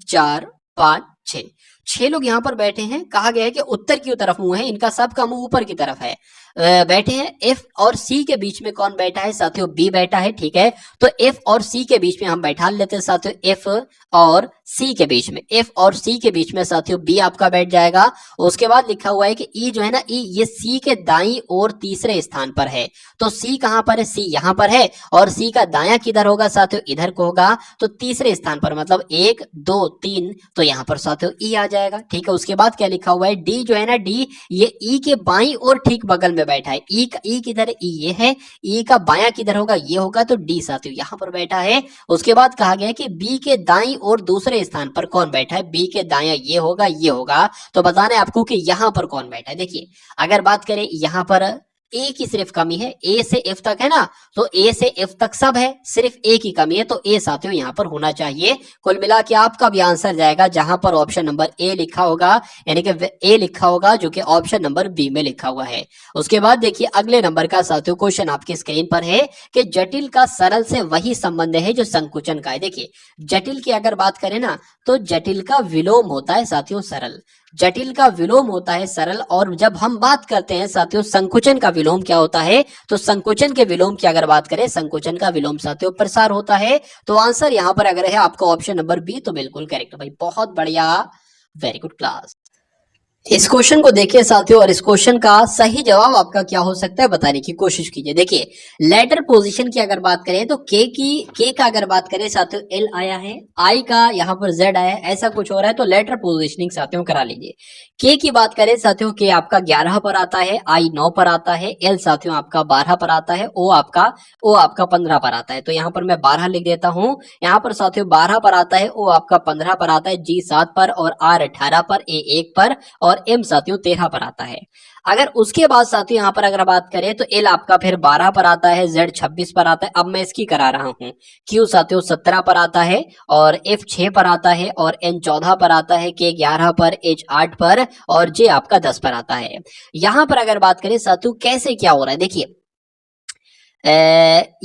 4 5 6, 6 लोग यहां पर बैठे हैं। कहा गया है कि उत्तर की तरफ मुंह है, इनका सबका मुंह ऊपर की तरफ है। बैठे हैं। F और C के बीच में कौन बैठा है साथियों? B बैठा है, ठीक है। तो F और C के बीच में हम बैठा लेते हैं साथियों, F और C के बीच में, F और C के बीच में साथियों B आपका बैठ जाएगा। उसके बाद लिखा हुआ है कि E जो है ना, E ये C के दाईं ओर तीसरे स्थान पर है। तो C कहां पर है? C यहां पर है, और C का दायां किधर होगा साथियों? इधर को होगा। तो तीसरे स्थान पर मतलब 1 2 3, तो यहां पर साथियों E आ जाएगा, ठीक है। उसके बाद क्या लिखा हुआ है? D जो है ना, D ये E के बाईं ओर ठीक बगल में बैठा है। E किधर है? E ये है। E का बायां किधर होगा? ये होगा। तो D साथियों यहां पर बैठा है। उसके बाद कहा गया है कि B के दाईं ओर दूसरे स्थान पर कौन बैठा है? B के दायां ये होगा, ये होगा। तो बताना है आपको कि यहां पर कौन बैठा है। देखिए अगर बात करें यहां पर A की सिर्फ कमी है, A से F तक है ना, तो A से F तक सब है, सिर्फ A की कमी है, तो A साथियों यहां पर होना चाहिए। कुल मिला के आपका भी आंसर जाएगा जहां पर ऑप्शन नंबर A लिखा होगा, यानी कि A लिखा होगा जो कि ऑप्शन नंबर B में लिखा हुआ है। उसके बाद देखिए अगले नंबर का साथियों क्वेश्चन आपकी स्क्रीन पर है कि जटिल का सरल से वही संबंध है जो संकुचन का है। देखिए जटिल की अगर बात करें ना, तो जटिल का विलोम होता है साथियों सरल। जटिल का विलोम होता है सरल, और जब हम बात करते हैं साथियों संकुचन का विलोम क्या होता है, तो संकुचन के विलोम की अगर बात करें, संकुचन का विलोम साथियों प्रसार होता है। तो आंसर यहां पर अगर है आपका ऑप्शन नंबर बी, तो बिल्कुल करेक्ट भाई, बहुत बढ़िया, वेरी गुड क्लास। इस क्वेश्चन को देखिए साथियों, और इस क्वेश्चन का सही जवाब आपका क्या हो सकता है बताने की कोशिश कीजिए। देखिए लेटर पोजीशन की अगर बात करें तो के का अगर बात करें साथियों एल आया है, आई का यहाँ पर जेड आया है, ऐसा कुछ हो रहा है, तो लेटर पोजीशनिंग साथियों करा लीजिए। के की बात करें साथियों, के आपका 11 पर आता है, आई 9 पर आता है, एल साथियों आपका 12 पर आता है, ओ आपका 15 पर आता है। तो यहाँ पर मैं 12 लिख देता हूँ, यहाँ पर साथियों 12 पर आता है, ओ आपका 15 पर आता है, जी 7 पर, और आर 18 पर, ए 1 पर, और एम साथियों 13 पर आता है। अगर उसके बाद साथियों यहाँ पर अगर बात करें तो एल आपका फिर 12 पर आता है, जेड 26 पर आता है, अब मैं इसकी करा रहा हूँ, क्यू साथियों 17 पर आता है, और एफ 6 पर आता है, और एन 14 पर आता है, के 11 पर, एच 8 पर, और जे आपका 10 पर आता है। यहाँ पर अगर बात करें साथियों कैसे क्या हो रहा है, देखिए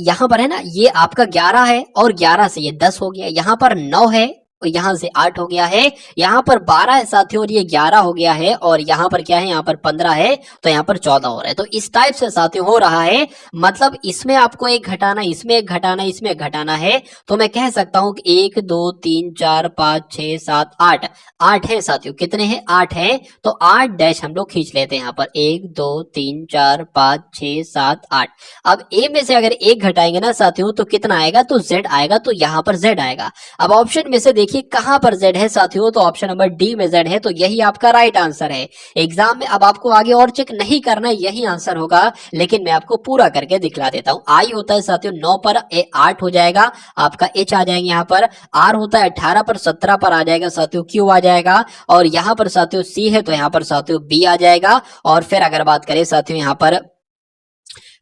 यहाँ पर है ना, ये आपका 11 है, और 11 से ये 10 हो गया, यहाँ पर 9 है, और यहाँ से 8 हो गया है, यहाँ पर 12 है साथियों, और ये 11 हो गया है, और यहाँ पर क्या है, यहाँ पर 15 है, तो यहाँ पर 14 हो रहा है। तो इस टाइप से साथियों हो रहा है, मतलब इसमें आपको एक घटाना, इसमें एक घटाना, इसमें एक घटाना है। तो मैं कह सकता हूँ कि 1 2 3 4 5 6 7 8 8 है साथियों, कितने हैं, 8 है। तो 8 डैश हम लोग खींच लेते हैं यहाँ पर, 1 2 3 4 5 6 7 8। अब ए में से अगर एक घटाएंगे ना साथियों तो कितना आएगा, तो जेड आएगा, तो यहाँ पर जेड आएगा। अब ऑप्शन में से देखिए कहां पर जेड है साथियों, तो ऑप्शन नंबर डी में जेड है, तो यही आपका राइट आंसर है। एग्जाम में अब आपको आगे और चेक नहीं करना है, यही आंसर होगा, लेकिन मैं आपको पूरा करके दिखला देता हूं। आई होता है साथियों 9 पर, ए 8 हो जाएगा, आपका एच आ जाएंगे यहाँ पर, आर होता है 18 पर, 17 पर आ जाएगा साथियों, क्यू आ जाएगा, और यहाँ पर साथियों सी है, तो यहाँ पर साथियों बी आ जाएगा, और फिर अगर बात करें साथियों यहाँ पर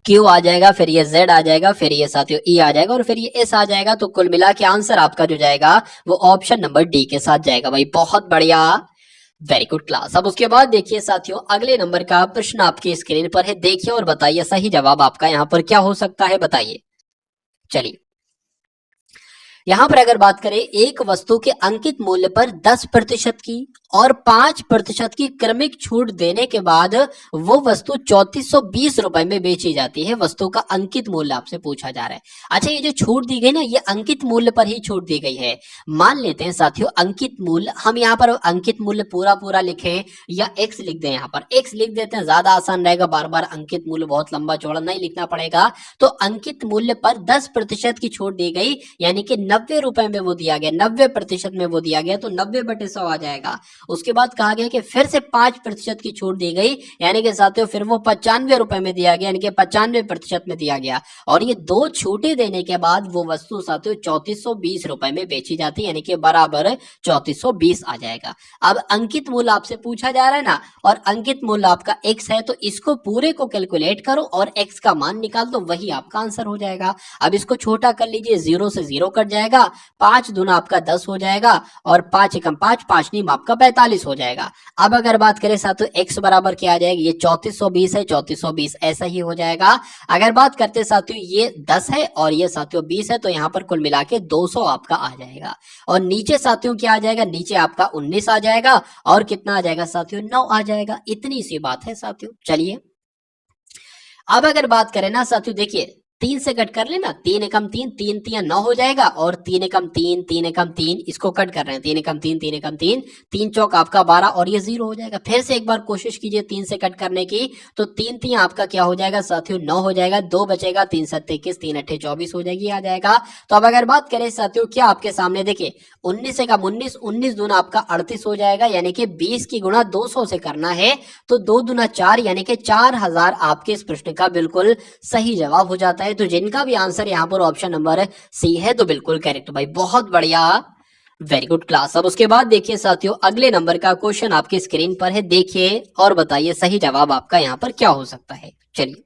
क्यू आ जाएगा, फिर ये जेड आ जाएगा, फिर ये साथियों ई आ जाएगा, और फिर ये एस आ जाएगा। तो कुल मिला के आंसर आपका जो जाएगा वो ऑप्शन नंबर डी के साथ जाएगा भाई, बहुत बढ़िया, वेरी गुड क्लास। अब उसके बाद देखिए साथियों अगले नंबर का प्रश्न आपकी स्क्रीन पर है, देखिए और बताइए सही जवाब आपका यहाँ पर क्या हो सकता है, बताइए। चलिए यहां पर अगर बात करें, एक वस्तु के अंकित मूल्य पर 10% की और 5% की क्रमिक छूट देने के बाद वो वस्तु 3420 रुपए में बेची जाती है। वस्तु का अंकित मूल्य आपसे पूछा जा रहा है। अच्छा, ये जो छूट दी गई ना, ये अंकित मूल्य पर ही छूट दी गई है। मान लेते हैं साथियों अंकित मूल्य, हम यहाँ पर अंकित मूल्य पूरा पूरा लिखें या एक्स लिख दें, यहाँ पर एक्स लिख देते हैं, ज्यादा आसान रहेगा, बार बार अंकित मूल्य बहुत लंबा चौड़ा नहीं लिखना पड़ेगा। तो अंकित मूल्य पर 10% की छूट दी गई, यानी कि 90 रुपए में वो दिया गया, 90% में वो दिया गया, तो 90/100 आ जाएगा। उसके बाद कहा गया कि फिर से 5% की छूट दी गई, यानी कि साथियों फिर वो 95 रुपए में दिया गया, यानी कि 95% में दिया गया, और ये दो छूटें देने के बाद वो वस्तु साथियों 3420 रुपए में बेची जाती है, यानी कि बराबर 3420 आ जाएगा। अब अंकित मूल्य आपसे पूछा जा रहा है ना, और अंकित मूल्य आपका x है, तो इसको पूरे को कैलकुलेट करो और x का मान निकाल दो, वही आपका आंसर हो जाएगा। अब इसको छोटा कर लीजिए, 0 से 0 कट जाएगा, 5 दूना आपका 10 हो जाएगा, और 5 एकम 5, 5 नीम आपका 45 हो जाएगा। अब अगर बात करें साथियों x बराबर क्या आ जाएगा, ये 3420 है, 3420 ऐसा ही हो जाएगा। अगर बात करते साथियों ये 10 है और ये साथियों 20 है, तो यहाँ पर कुल मिला के 200 आपका आ जाएगा। और नीचे साथियों क्या आ जाएगा, नीचे आपका 19 आ जाएगा, और कितना आ जाएगा साथियों 9 आ जाएगा। इतनी सी बात है साथियों। चलिए अब अगर बात करें ना साथियों, देखिए 3 से कट कर लेना, 3 एकम 3, 3 3 9 हो जाएगा, और 3 एकम 3, 3 एकम 3, इसको कट कर रहे हैं, 3 एकम 3, 3 एकम 3, 3 चौक आपका 12, और ये 0 हो जाएगा। फिर से एक बार कोशिश कीजिए 3 से कट करने की, तो 3 3 आपका क्या हो जाएगा साथियों 9 हो जाएगा, 2 बचेगा, 3 7 21, 3 8 24 हो जाएगी, आ जाएगा। तो अब अगर बात करें साथियों क्या आपके सामने देखिए 19 एकम 19, 19 दूना आपका 38 हो जाएगा, यानी कि 20 की गुणा 200 से करना है, तो 2 दूना 4, यानी कि 4000 आपके इस प्रश्न का बिल्कुल सही जवाब हो जाता है। तो जिनका भी आंसर यहाँ पर ऑप्शन नंबर सी है, तो बिल्कुल करेक्ट भाई, बहुत बढ़िया, वेरी गुड क्लास। अब उसके बाद देखिए साथियों अगले नंबर का क्वेश्चन आपकी स्क्रीन पर है, देखिए और बताइए सही जवाब आपका यहाँ पर क्या हो सकता है। चलिए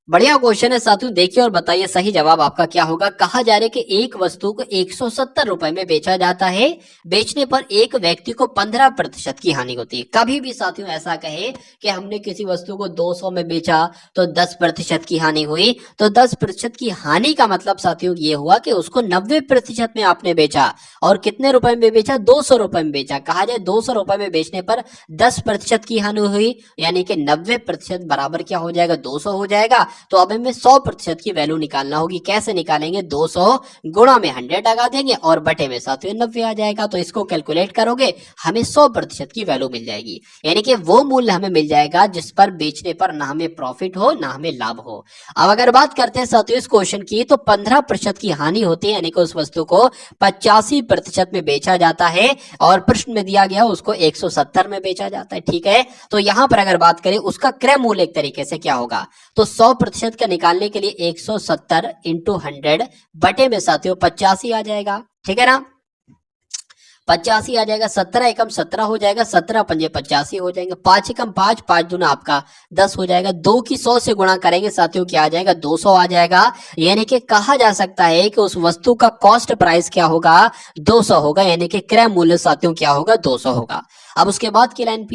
बढ़िया क्वेश्चन है साथियों, देखिए और बताइए सही जवाब आपका क्या होगा। कहा जा रहा है कि एक वस्तु को 170 रुपए में बेचा जाता है, बेचने पर एक व्यक्ति को 15% की हानि होती है। कभी भी साथियों ऐसा कहे कि हमने किसी वस्तु को 200 में बेचा तो 10% की हानि हुई, तो 10% की हानि का मतलब साथियों ये हुआ कि उसको 90% में आपने बेचा। और कितने रुपए में बेचा? 200 रुपए में बेचा। कहा जाए 200 रुपए में बेचने पर 10% की हानि हुई, यानी कि 90% बराबर क्या हो जाएगा? 200 हो जाएगा। तो अब हमें 100% की वैल्यू निकालना होगी। कैसे निकालेंगे? 200 गुणा में 100 लगा देंगे और बटे में साथियों 90 आ जाएगा। तो इसको कैलकुलेट करोगे हमें 100% की वैल्यू मिल जाएगी, यानी कि वो मूल्य हमें मिल जाएगा जिस पर बेचने पर ना हमें प्रॉफिट हो ना हमें लाभ हो। अब अगर बात करते हैं साथियों इस क्वेश्चन की, तो 15% की हानि होती है, यानी कि उस वस्तु को 85% में बेचा जाता है और प्रश्न में दिया गया उसको 170 में बेचा जाता है। ठीक है, तो यहां पर अगर बात करें उसका क्रय मूल्य एक तरीके से क्या होगा, तो 100% का निकालने के लिए 170 इंटू 100 बटे में साथियों 85 आ जाएगा। ठीक है ना, 85 आ जाएगा। 17 एकम 17 हो जाएगा, 17 पंजे 85 हो जाएंगे। 5 एकम 5, 5 दूना आपका 10 हो जाएगा। 2 की 100 से गुणा करेंगे साथियों क्या आ जाएगा? 200 आ जाएगा। यानी कि कहा जा सकता है कि उस वस्तु का कॉस्ट प्राइस क्या होगा? 200 होगा, यानी कि क्रय मूल्य साथियों क्या होगा? 200 होगा। अब उसके बाद की लाइन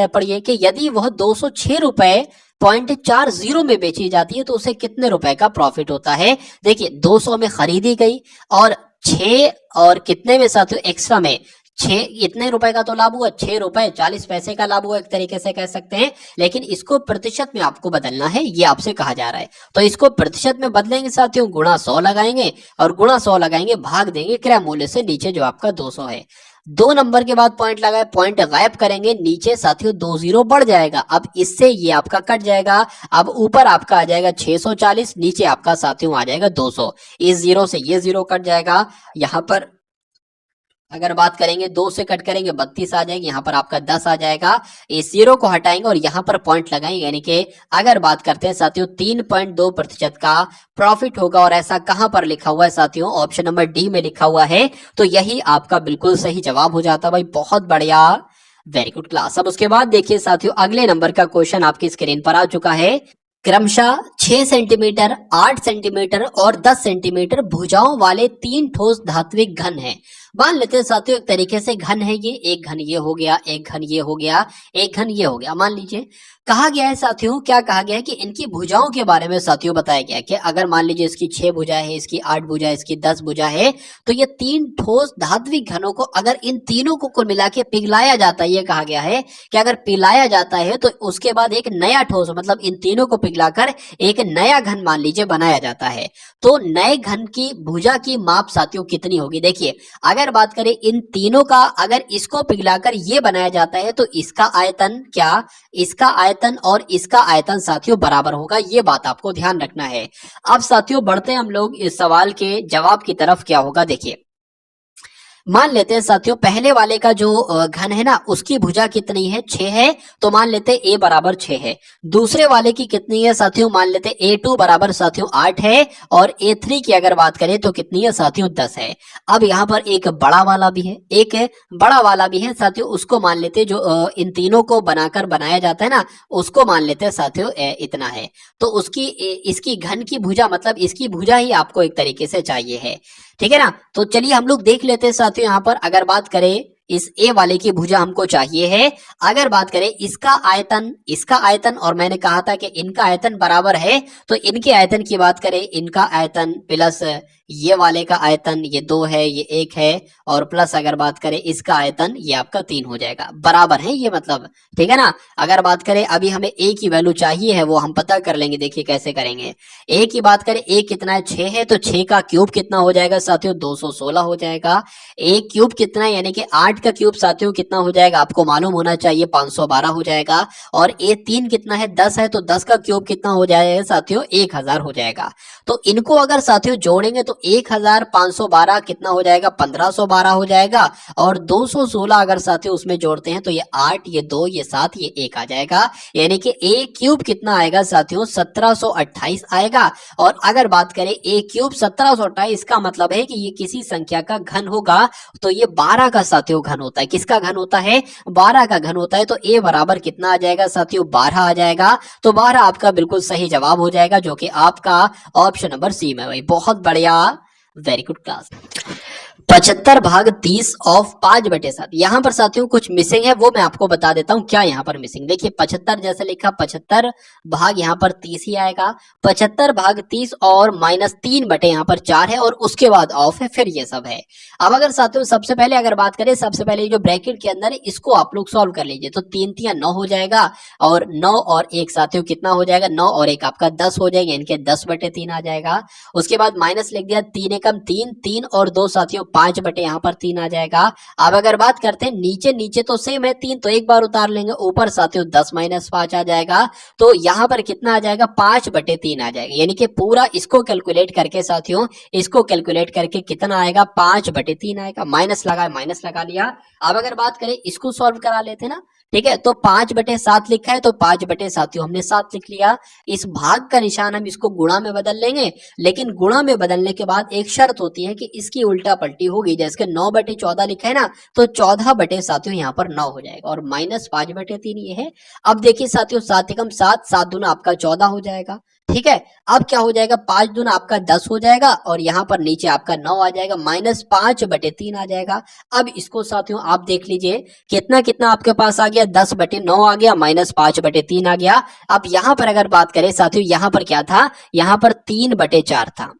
पढ़िए कि यदि वह 206 रुपए .40 में बेची जाती है तो उसे कितने रुपए का प्रॉफिट होता है? देखिए 200 में खरीदी गई और 6 और कितने में साथियों एक्स्ट्रा में 6, इतने रुपए का तो लाभ हुआ, 6 रुपए 40 पैसे का लाभ हुआ, एक तरीके से कह सकते हैं। लेकिन इसको प्रतिशत में आपको बदलना है, ये आपसे कहा जा रहा है। तो इसको प्रतिशत में बदलेंगे साथियों, गुणा 100 लगाएंगे और गुणा 100 लगाएंगे, भाग देंगे क्रय मूल्य से नीचे जो आपका 200 है। 2 नंबर के बाद पॉइंट लगाए, पॉइंट गायब करेंगे, नीचे साथियों 2 जीरो बढ़ जाएगा। अब इससे ये आपका कट जाएगा। अब ऊपर आपका आ जाएगा 640, नीचे आपका साथियों आ जाएगा 200। इस जीरो से ये जीरो कट जाएगा। यहां पर अगर बात करेंगे 2 से कट करेंगे 32 आ जाएगी, यहाँ पर आपका 10 आ जाएगा। इस जीरो को हटाएंगे और यहाँ पर पॉइंट लगाएंगे, यानी कि अगर बात करते हैं साथियों 3.2% का प्रॉफिट होगा। और ऐसा कहां पर लिखा हुआ है साथियों? ऑप्शन नंबर डी में लिखा हुआ है। तो यही आपका बिल्कुल सही जवाब हो जाता भाई। बहुत बढ़िया, वेरी गुड क्लास। अब उसके बाद देखिए साथियों अगले नंबर का क्वेश्चन आपकी स्क्रीन पर आ चुका है। क्रमशः 6 सेंटीमीटर, 8 सेंटीमीटर और 10 सेंटीमीटर भुजाओं वाले 3 ठोस धात्विक घन हैं। मान लेते हैं साथियों एक तरीके से घन है ये, एक घन ये हो गया, एक घन ये हो गया, एक घन ये हो गया। मान लीजिए कहा गया है साथियों, क्या कहा गया है कि इनकी भुजाओं के बारे में साथियों बताया गया है कि अगर मान लीजिए इसकी 6 भुजा है, इसकी 8 भुजा है, इसकी 10 भुजा है, तो ये 3 ठोस धात्विक घनों को अगर इन तीनों को कुल मिला के पिघलाया जाता है, ये कहा गया है कि अगर पिघलाया जाता है तो उसके बाद एक नया ठोस, मतलब इन तीनों को पिघलाकर एक नया घन मान लीजिए बनाया जाता है। तो नए घन की भुजा की माप साथियों कितनी होगी? देखिए अगर बात करें इन तीनों का, अगर इसको पिघलाकर ये बनाया जाता है तो इसका आयतन क्या, इसका आयतन और इसका आयतन साथियों बराबर होगा। ये बात आपको ध्यान रखना है। अब साथियों बढ़ते हैं हम लोग इस सवाल के जवाब की तरफ। क्या होगा देखिए, मान लेते हैं साथियों पहले वाले का जो घन है ना उसकी भुजा कितनी है? 6 है, तो मान लेते हैं a बराबर 6 है। दूसरे वाले की कितनी है साथियों? मान लेते हैं a2 बराबर साथियों 8 है और a3 की अगर बात करें तो कितनी है साथियों? 10 है। अब यहाँ पर एक बड़ा वाला भी है, एक बड़ा वाला भी है साथियों, उसको मान लेते हैं जो इन तीनों को बनाकर बनाया जाता है ना, उसको मान लेते हैं साथियों इतना है। तो उसकी इसकी घन की भुजा, मतलब इसकी भुजा ही आपको एक तरीके से चाहिए है। ठीक है ना, तो चलिए हम लोग देख लेते हैं साथियों। यहाँ पर अगर बात करें इस ए वाले की भुजा हमको चाहिए है। अगर बात करें इसका आयतन और मैंने कहा था कि इनका आयतन बराबर है, तो इनके आयतन की बात करें, इनका आयतन प्लस ये वाले का आयतन, ये 2 है, ये 1 है, और प्लस अगर बात करें इसका आयतन, ये आपका 3 हो जाएगा। बराबर है ये मतलब, ठीक है ना। अगर बात करें अभी हमें ए की वैल्यू चाहिए है, वो हम पता कर लेंगे। देखिए कैसे करेंगे। ए की बात करें, ए कितना है? 6 है, तो 6 का क्यूब कितना हो जाएगा साथियों? 216 हो जाएगा। ए क्यूब कितना है? यानी कि 8 का क्यूब साथियों कितना हो जाएगा? आपको मालूम होना चाहिए, 512 हो जाएगा। और ए 3 कितना है? 10 है, तो 10 का क्यूब कितना हो जाएगा साथियों? 1000 हो जाएगा। तो इनको अगर साथियों जोड़ेंगे तो तो 1512 कितना हो जाएगा, 1512 हो जाएगा। और 216 अगर साथियों उसमें जोड़ते हैं तो ये 8, ये 2, ये 7, ये 1 आ जाएगा। यानी कि ए क्यूब कितना आएगा साथियों, 1728 आएगा। और अगर बात करें ए क्यूब 1728 का मतलब है कि ये किसी संख्या का घन होगा, तो ये 12 का साथियों घन होता है। किसका घन होता है, 12 का घन होता है। तो ए बराबर कितना आ जाएगा साथियों, 12 आ जाएगा। तो 12 आपका बिल्कुल सही जवाब हो जाएगा, जो कि आपका ऑप्शन नंबर सी में। भाई बहुत बढ़िया, वेरी गुड क्लास। 75 भाग 30 ऑफ 5/7। यहाँ पर साथियों कुछ मिसिंग है, वो मैं आपको बता देता हूँ क्या यहाँ पर मिसिंग। देखिए 75 जैसे लिखा, 75 भाग यहाँ पर 30 ही आएगा। 75 भाग 30 और -3 बटे यहाँ पर 4 है, और उसके बाद ऑफ है, फिर ये सब है। अब अगर साथियों सबसे पहले अगर बात करें, सबसे पहले जो ब्रैकेट के अंदर है इसको आप लोग सॉल्व कर लीजिए। तो 3 3 9 हो जाएगा, और 9 और 1 साथियों कितना हो जाएगा, 9 और 1 आपका 10 हो जाएगा, इनके 10/3 आ जाएगा। उसके बाद माइनस लिख दिया, 3 एकम 3, 3 और 2 साथियों 5 बटे यहाँ पर 3 आ जाएगा। अब अगर बात करते हैं नीचे, नीचे तो सेम है 3, तो एक बार उतार लेंगे, ऊपर साथियों 10 - 5 आ जाएगा। तो यहाँ पर कितना आ जाएगा, 5/3 आ जाएगा। यानी कि पूरा इसको कैलकुलेट करके साथियों, इसको कैलकुलेट करके कितना आएगा, 5/3 आएगा। माइनस लगा लिया। अब अगर बात करें इसको सॉल्व करा लेते ना, ठीक है। तो 5/7 लिखा है, तो 5/7 हमने 7 लिख लिया। इस भाग का निशान हम इसको गुणा में बदल लेंगे, लेकिन गुणा में बदलने के बाद एक शर्त होती है कि इसकी उल्टा पलटी होगी। जैसे 9/14 लिखा है ना, तो 14/7 यहाँ पर 9 हो जाएगा, और -5/3 ये है। अब देखिए साथियों, 7 एकम 7, 7 दूना आपका 14 हो जाएगा, ठीक है। अब क्या हो जाएगा, 5 दूना आपका 10 हो जाएगा, और यहाँ पर नीचे आपका 9 आ जाएगा, -5/3 आ जाएगा। अब इसको साथियों आप देख लीजिए, कितना कितना आपके पास आ गया, 10/9 आ गया, -5/3 आ गया। अब यहाँ पर अगर बात करें साथियों, यहाँ पर क्या था, यहाँ पर 3/4 था।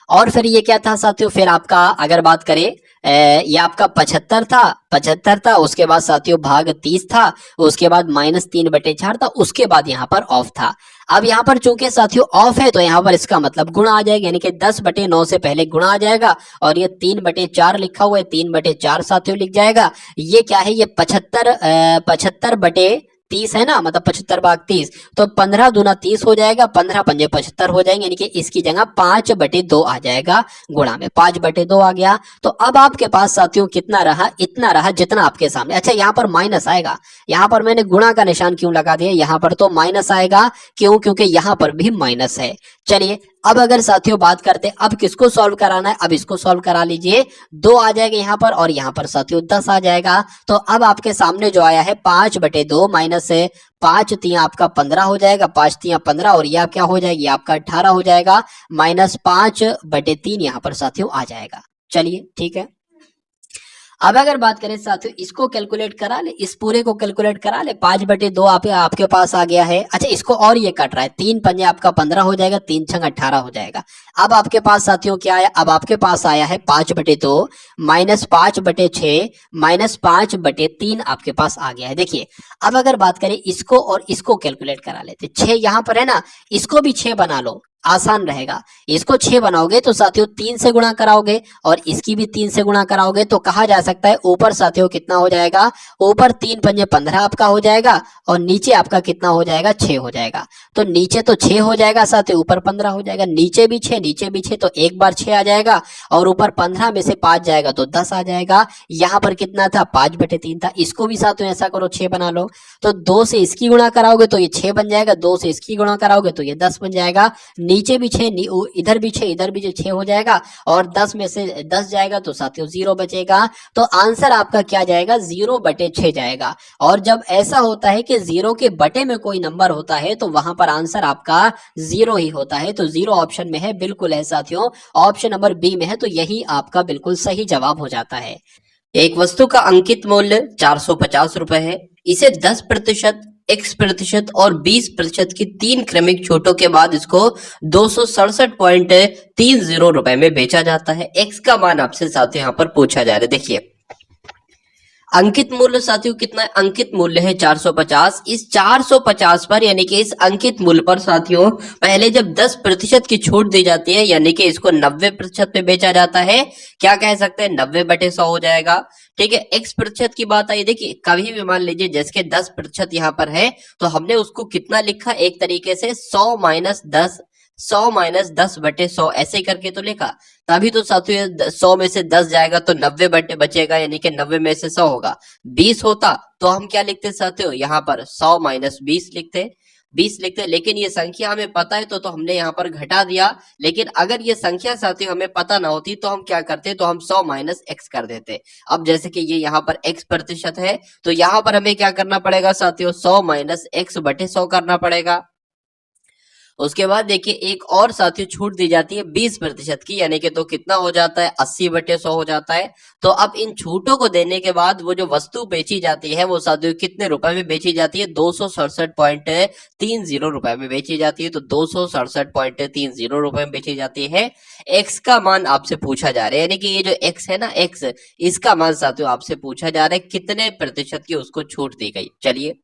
और फिर ये क्या था साथियों, फिर आपका अगर बात करें ये आपका 75 था, उसके बाद साथियों भाग 30 था, उसके बाद -3/4 था, उसके बाद यहाँ पर ऑफ था। अब यहाँ पर चूंकि साथियों ऑफ है, तो यहाँ पर इसका मतलब गुणा आ जाएगा, यानी कि 10/9 से पहले गुणा आ जाएगा। और ये 3/4 लिखा हुआ है, 3/4 साथियों लिख जाएगा। ये क्या है, ये 75/30 है ना, मतलब 75 भाग 30, तो 15 दूना 30 हो जाएगा, 15 पंजे 75 हो जाएंगे, यानी कि इसकी जगह 5/2 आ जाएगा गुणा में, 5/2 आ गया। तो अब आपके पास साथियों कितना रहा, इतना रहा जितना आपके सामने। अच्छा यहाँ पर माइनस आएगा, यहाँ पर मैंने गुणा का निशान क्यों लगा दिया, यहाँ पर तो माइनस आएगा, क्यों, क्योंकि यहाँ पर भी माइनस है। चलिए अब अगर साथियों बात करते हैं, अब किसको सॉल्व कराना है, अब इसको सॉल्व करा लीजिए। 2 आ जाएगा यहाँ पर, और यहाँ पर साथियों 10 आ जाएगा। तो अब आपके सामने जो आया है 5/2 माइनस से 5 3 आपका 15 हो जाएगा, 5 3 15, और यह क्या हो जाएगी, आपका 18 हो जाएगा, -5/3 यहाँ पर साथियों आ जाएगा। चलिए ठीक है। अब अगर बात करें साथियों, इसको कैलकुलेट करा ले, इस पूरे को कैलकुलेट करा ले, 5/2 आपके पास आ गया है। अच्छा इसको और ये कट रहा है, 3 पंजे आपका 15 हो जाएगा, 3 छंग 18 हो जाएगा। अब आपके पास साथियों क्या आया, अब आपके पास आया है 5/2 -5/6 -5/3 आपके पास आ गया है। देखिए अब अगर बात करें इसको और इसको कैलकुलेट करा लेते, 6 यहाँ पर है ना, इसको भी 6 बना लो, आसान रहेगा। इसको 6 बनाओगे तो साथियों 3 से गुणा कराओगे, और इसकी भी 3 से गुणा कराओगे, तो कहा जा सकता है ऊपर साथियों कितना हो जाएगा, ऊपर 3 पंजे 15 आपका हो जाएगा, और नीचे आपका कितना हो जाएगा, 6 हो जाएगा। तो नीचे तो 6 हो जाएगा साथियों, ऊपर 15 हो जाएगा, नीचे भी 6 नीचे भी 6, तो एक बार 6 आ जाएगा, और ऊपर 15 में से 5 जाएगा तो 10 आ जाएगा। यहाँ पर कितना था, 5/3 था। इसको भी साथियों ऐसा करो, 6 बना लो, तो 2 से इसकी गुणा कराओगे तो ये 6 बन जाएगा, 2 से इसकी गुणा कराओगे तो ये 10 बन जाएगा। नीचे भी 6, इधर भी 6, इधर भी 6 हो जाएगा, और 10 में से 10 जाएगा तो साथियों 0 बचेगा। तो आंसर आपका क्या जाएगा, 0/6 जाएगा। और जब ऐसा होता है कि 0 के बटे में कोई नंबर होता है, तो वहां पर आंसर आपका 0 ही होता है। तो 0 ऑप्शन में है, बिल्कुल है साथियों, ऑप्शन नंबर बी में है, तो यही आपका बिल्कुल सही जवाब हो जाता है। एक वस्तु का अंकित मूल्य 450 रुपए है। इसे 10%, X% और 20% की 3 क्रमिक छूटों के बाद इसको 267.30 रुपए में बेचा जाता है। X का मान आपसे साथियों यहाँ पर पूछा जा रहा है। देखिए अंकित मूल्य साथियों कितना है, अंकित मूल्य है 450। इस 450 पर यानी कि इस अंकित मूल्य पर साथियों पहले जब 10% की छूट दी जाती है, यानी कि इसको 90% में बेचा जाता है। क्या कह सकते हैं, 90/100 हो जाएगा। ठीक है, X% की बात आई, देखिए कभी भी मान लीजिए जैसे 10% यहाँ पर है, तो हमने उसको कितना लिखा, एक तरीके से 100 - 10 100 माइनस 10/100 ऐसे करके तो लिखा, तभी तो साथियों ये 100 में से 10 जाएगा तो 90 बटे बचेगा, यानी कि 90 में से 100 होगा। 20 होता तो हम क्या लिखते साथियों, यहाँ पर 100 माइनस 20 लिखते, 20 लिखते, लेकिन ये संख्या हमें पता है तो हमने यहाँ पर घटा दिया। लेकिन अगर ये संख्या साथियों हमें पता ना होती तो हम क्या करते, तो हम 100 माइनस x कर देते। अब जैसे कि ये यहाँ पर x प्रतिशत है, तो यहाँ पर हमें क्या करना पड़ेगा साथियों, 100 माइनस x बटे 100 करना पड़ेगा। उसके बाद देखिए एक और साथियों छूट दी जाती है 20% की, यानी कि तो कितना हो जाता है, 80/100 हो जाता है। तो अब इन छूटों को देने के बाद वो जो वस्तु बेची जाती है वो साथियों कितने रुपए में बेची जाती है, 267.30 रुपए में बेची जाती है। तो 267.30 रुपए में बेची जाती है। एक्स का मान आपसे पूछा जा रहा है, यानी कि ये जो एक्स है ना, एक्स, इसका मान साथियों आपसे पूछा जा रहा है कितने प्रतिशत की उसको छूट दी गई। चलिए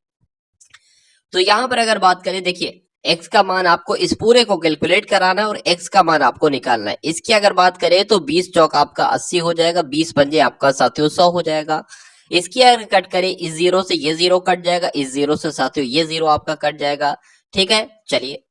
तो यहां पर अगर बात करें, देखिए x का मान आपको इस पूरे को कैलकुलेट कराना है और x का मान आपको निकालना है। इसकी अगर बात करें तो 20 चौक आपका 80 हो जाएगा, 20 पंजे आपका साथियों 100 हो जाएगा। इसकी अगर कट करें, इस जीरो से ये जीरो कट जाएगा, इस जीरो से साथियों ये जीरो आपका कट जाएगा। ठीक है, चलिए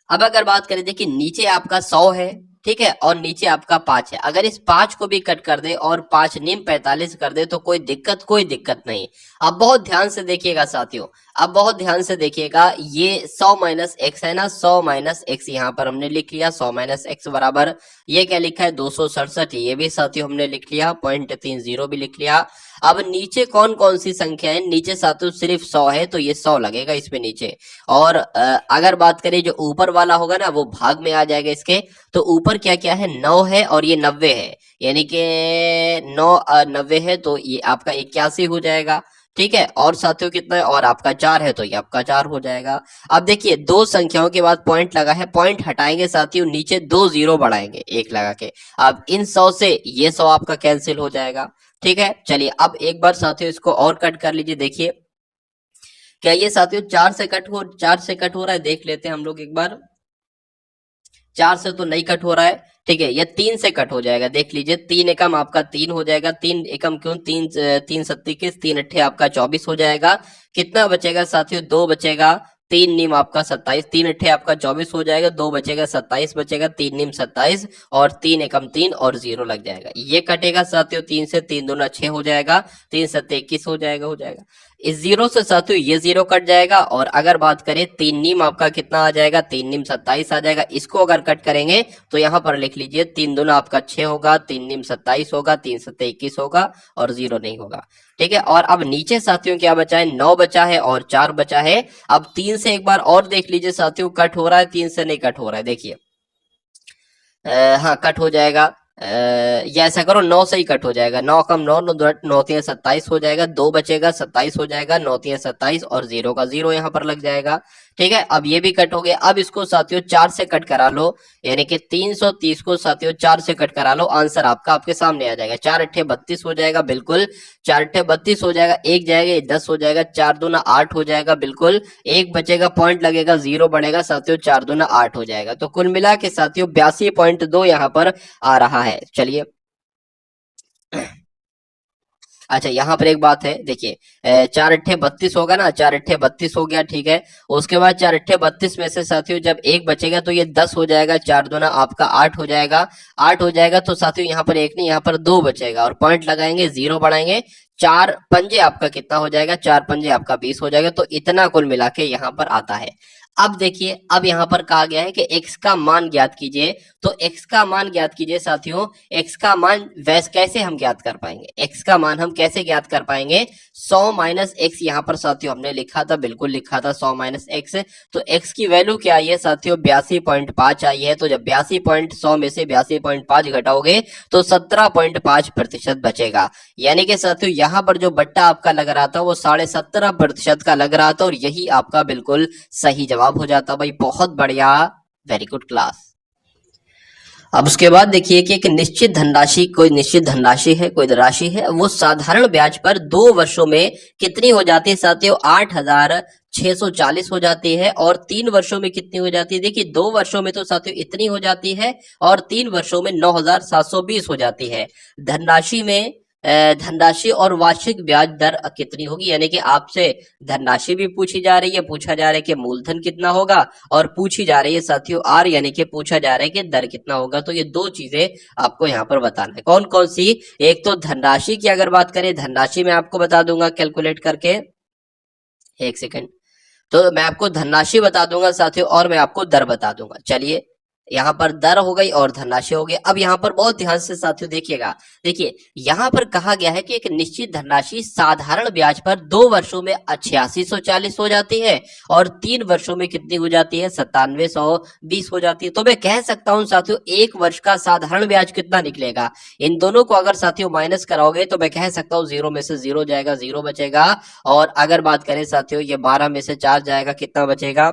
अब अगर बात करें, देखिए नीचे आपका 100 है, ठीक है, और नीचे आपका 5 है। अगर इस 5 को भी कट कर दे और 5 निम 45 कर दे तो कोई दिक्कत नहीं। अब बहुत ध्यान से देखिएगा साथियों, अब बहुत ध्यान से देखिएगा, ये 100 माइनस एक्स है ना, 100 माइनस एक्स यहाँ पर हमने लिख लिया, 100 माइनस एक्स बराबर ये क्या लिखा है, 267, ये भी साथियों हमने लिख लिया, 0.30 भी लिख लिया। अब नीचे कौन कौन सी संख्या है, नीचे साथियों सिर्फ 100 है तो ये 100 लगेगा इसमें नीचे। और अगर बात करें जो ऊपर वाला होगा ना वो भाग में आ जाएगा इसके, तो ऊपर क्या क्या है, 9 है और ये 90 है, यानी कि 9 90 है तो ये आपका 81 हो जाएगा। ठीक है, और साथियों कितना है, और आपका 4 है तो ये आपका 4 हो जाएगा। अब देखिए दो संख्याओं के बाद पॉइंट लगा है, पॉइंट हटाएंगे साथियों, नीचे 2 जीरो बढ़ाएंगे एक लगा के। अब इन 100 से ये 100 आपका कैंसिल हो जाएगा। ठीक है, चलिए अब एक बार साथियों इसको और कट कर लीजिए। देखिए क्या ये साथियों 4 से कट हो रहा है, देख लेते हैं हम लोग एक बार। 4 से तो नहीं कट हो रहा है, ठीक है, ये 3 से कट हो जाएगा, देख लीजिए 3 एकम आपका 3 हो जाएगा, 3 एकम क्यों, 3 3 सत्ती किस, 3 अट्ठे आपका 24 हो जाएगा। कितना बचेगा साथियों, 2 बचेगा, 3 नीम आपका 27, 3 अट्ठे आपका 24 हो जाएगा, 2 बचेगा 27 बचेगा, 3 नीम 27 और 3 एकम 3 और 0 लग जाएगा। ये कटेगा साथियों 3 से, 3 दूना 6 हो जाएगा, 3 सत्ते 21 हो जाएगा। इस जीरो से साथियों ये जीरो कट जाएगा। और अगर बात करें 3 नीम आपका कितना आ जाएगा, 3 नीम 27 आ जाएगा। इसको अगर कट करेंगे तो यहाँ पर लिख लीजिए 3 दूना आपका 6 होगा, 3 नीम 27 होगा, 3 सत्ते 21 होगा और 0 नहीं होगा। ठीक है, और अब नीचे साथियों क्या बचा है, 9 बचा है और 4 बचा है। अब 3 से एक बार और देख लीजिए साथियों, कट हो रहा है, 3 से नहीं कट हो रहा है, देखिए हाँ कट हो जाएगा। ये ऐसा करो 9 से ही कट हो जाएगा, 9 कम 9 9 3 27 हो जाएगा, 2 बचेगा 27 हो जाएगा, 9 3 27 और 0 का 0 यहाँ पर लग जाएगा। ठीक है, अब ये भी कट हो गया। अब इसको साथियों 4 से कट करा लो, यानी कि 330 को साथियों 4 से कट करा लो, आंसर आपका आपके सामने आ जाएगा। 4 अट्ठे 32 हो जाएगा, बिल्कुल 4 अट्ठे 32 हो जाएगा, एक जाएगा 10 हो जाएगा, 4 दूना 8 हो जाएगा, बिल्कुल एक बचेगा, पॉइंट लगेगा, 0 बढ़ेगा साथियों, 4 दूना 8 हो जाएगा। तो कुल मिला के साथियों 82.2 यहाँ पर आ रहा है। चलिए अच्छा यहाँ पर एक बात है, देखिए 4 अट्ठे 32 होगा ना, 4 अट्ठे 32 हो गया, ठीक है। उसके बाद 4 अट्ठे 32 में से साथियों जब एक बचेगा तो ये 10 हो जाएगा, 4 दूना आपका 8 हो जाएगा, 8 हो जाएगा तो साथियों यहाँ पर एक नहीं, यहाँ पर 2 बचेगा और पॉइंट लगाएंगे, 0 बढ़ाएंगे, 4 पंजे आपका कितना हो जाएगा, 4 पंजे आपका 20 हो जाएगा। तो इतना कुल मिला के यहाँ पर आता है। अब देखिए अब यहाँ पर कहा गया है कि x का मान ज्ञात कीजिए, तो x का मान ज्ञात कीजिए साथियों। x का मान वैसे कैसे हम ज्ञात कर पाएंगे, x का मान हम कैसे ज्ञात कर पाएंगे, 100 माइनस एक्स यहाँ पर साथियों हमने लिखा था, बिल्कुल लिखा था 100 माइनस एक्स। तो x की वैल्यू क्या आई है साथियों, 82.5 आई है। तो जब 100 में से 82.5 घटाओगे तो 17.5% बचेगा, यानी कि साथियों यहाँ पर जो बट्टा आपका लग रहा था वो 17.5% का लग रहा था और यही आपका बिल्कुल सही जवाब हो जाता। भाई बहुत बढ़िया, वेरी गुड क्लास। अब उसके बाद देखिए कि एक निश्चित धनराशि, कोई निश्चित धनराशि है, कोई राशि है, वो साधारण ब्याज पर 2 वर्षों में कितनी हो जाती है साथियों, 8,640 हो जाती है। और 3 वर्षों में कितनी हो जाती है, देखिए 2 वर्षों में तो साथियों इतनी हो जाती है और 3 वर्षों में 9,720 हो जाती है। धनराशि में धनराशि और वार्षिक ब्याज दर कितनी होगी, यानी कि आपसे धनराशि भी पूछी जा रही है, पूछा जा रहा है कि मूलधन कितना होगा, और पूछी जा रही है साथियों आर, यानी कि पूछा जा रहा है कि दर कितना होगा। तो ये दो चीजें आपको यहाँ पर बताना है। कौन कौन सी? एक तो धनराशि की अगर बात करें, धनराशि मैं आपको बता दूंगा कैलकुलेट करके, एक सेकेंड। तो मैं आपको धनराशि बता दूंगा साथियों, और मैं आपको दर बता दूंगा। चलिए, यहाँ पर दर हो गई और धनराशि हो गई। अब यहाँ पर बहुत ध्यान से साथियों देखिएगा, देखिए यहाँ पर कहा गया है कि एक निश्चित धनराशि साधारण ब्याज पर 2 वर्षों में 8640 हो जाती है, और 3 वर्षों में कितनी हो जाती है? 9720 हो जाती है। तो मैं कह सकता हूँ साथियों, 1 वर्ष का साधारण ब्याज कितना निकलेगा? इन दोनों को अगर साथियों माइनस कराओगे तो मैं कह सकता हूँ 0 में से 0 जाएगा, 0 बचेगा। और अगर बात करें साथियों, ये 12 में से 4 जाएगा, कितना बचेगा?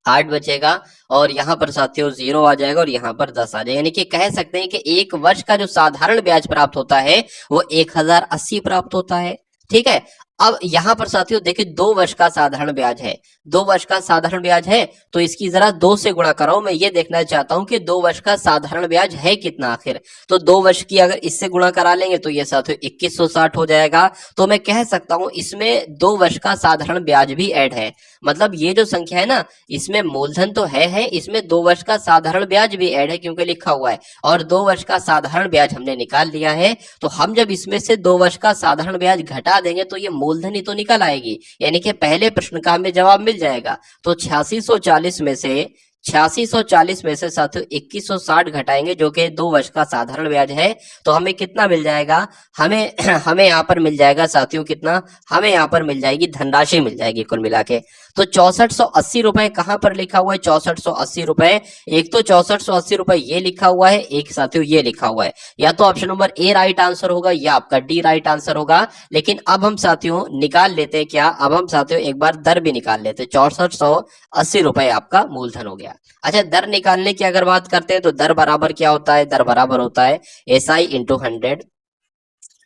8 बचेगा। और यहाँ पर साथियों 0 आ जाएगा, और यहाँ पर 10 आ जाएगा। यानी कि कह सकते हैं कि 1 वर्ष का जो साधारण ब्याज प्राप्त होता है वो 1080 प्राप्त होता है। ठीक है। अब यहाँ पर साथियों देखिए, 2 वर्ष का साधारण ब्याज है, 2 वर्ष का साधारण ब्याज है, तो इसकी जरा 2 से गुणा कराओ। मैं ये देखना चाहता हूं कि 2 वर्ष का साधारण ब्याज है कितना आखिर। तो 2 वर्ष की अगर इससे गुणा करा लेंगे तो ये साथियों 2160 हो जाएगा। तो मैं कह सकता हूं इसमें 2 वर्ष का साधारण ब्याज भी ऐड है। मतलब ये जो संख्या है ना, इसमें मूलधन तो है, इसमें 2 वर्ष का साधारण ब्याज भी ऐड है, क्योंकि लिखा हुआ है। और 2 वर्ष का साधारण ब्याज हमने निकाल लिया है। तो हम जब इसमें से 2 वर्ष का साधारण ब्याज घटा देंगे तो ये मूलधन ही तो निकल आएगी, यानी कि पहले प्रश्न का हमें जवाब मिल जाएगा। तो 8640 में से साथियों 2160 घटाएंगे, जो कि 2 वर्ष का साधारण ब्याज है, तो हमें कितना मिल जाएगा? हमें हमें यहाँ पर मिल जाएगा साथियों कितना? हमें यहाँ पर मिल जाएगी धनराशि मिल जाएगी कुल मिला के। तो 6480 रुपए कहाँ पर लिखा हुआ है? 6480 रुपए। एक तो 6480 रुपए ये लिखा हुआ है, एक साथियों ये लिखा हुआ है। या तो option number A right answer होगा, या आपका डी राइट आंसर होगा। लेकिन अब हम साथियों निकाल लेते हैं क्या? अब हम साथियों एक बार दर भी निकाल लेते हैं। 6480 रुपए आपका मूलधन हो गया। अच्छा, दर निकालने की अगर बात करते हैं तो दर बराबर क्या होता है? दर बराबर होता है SI इंटू 100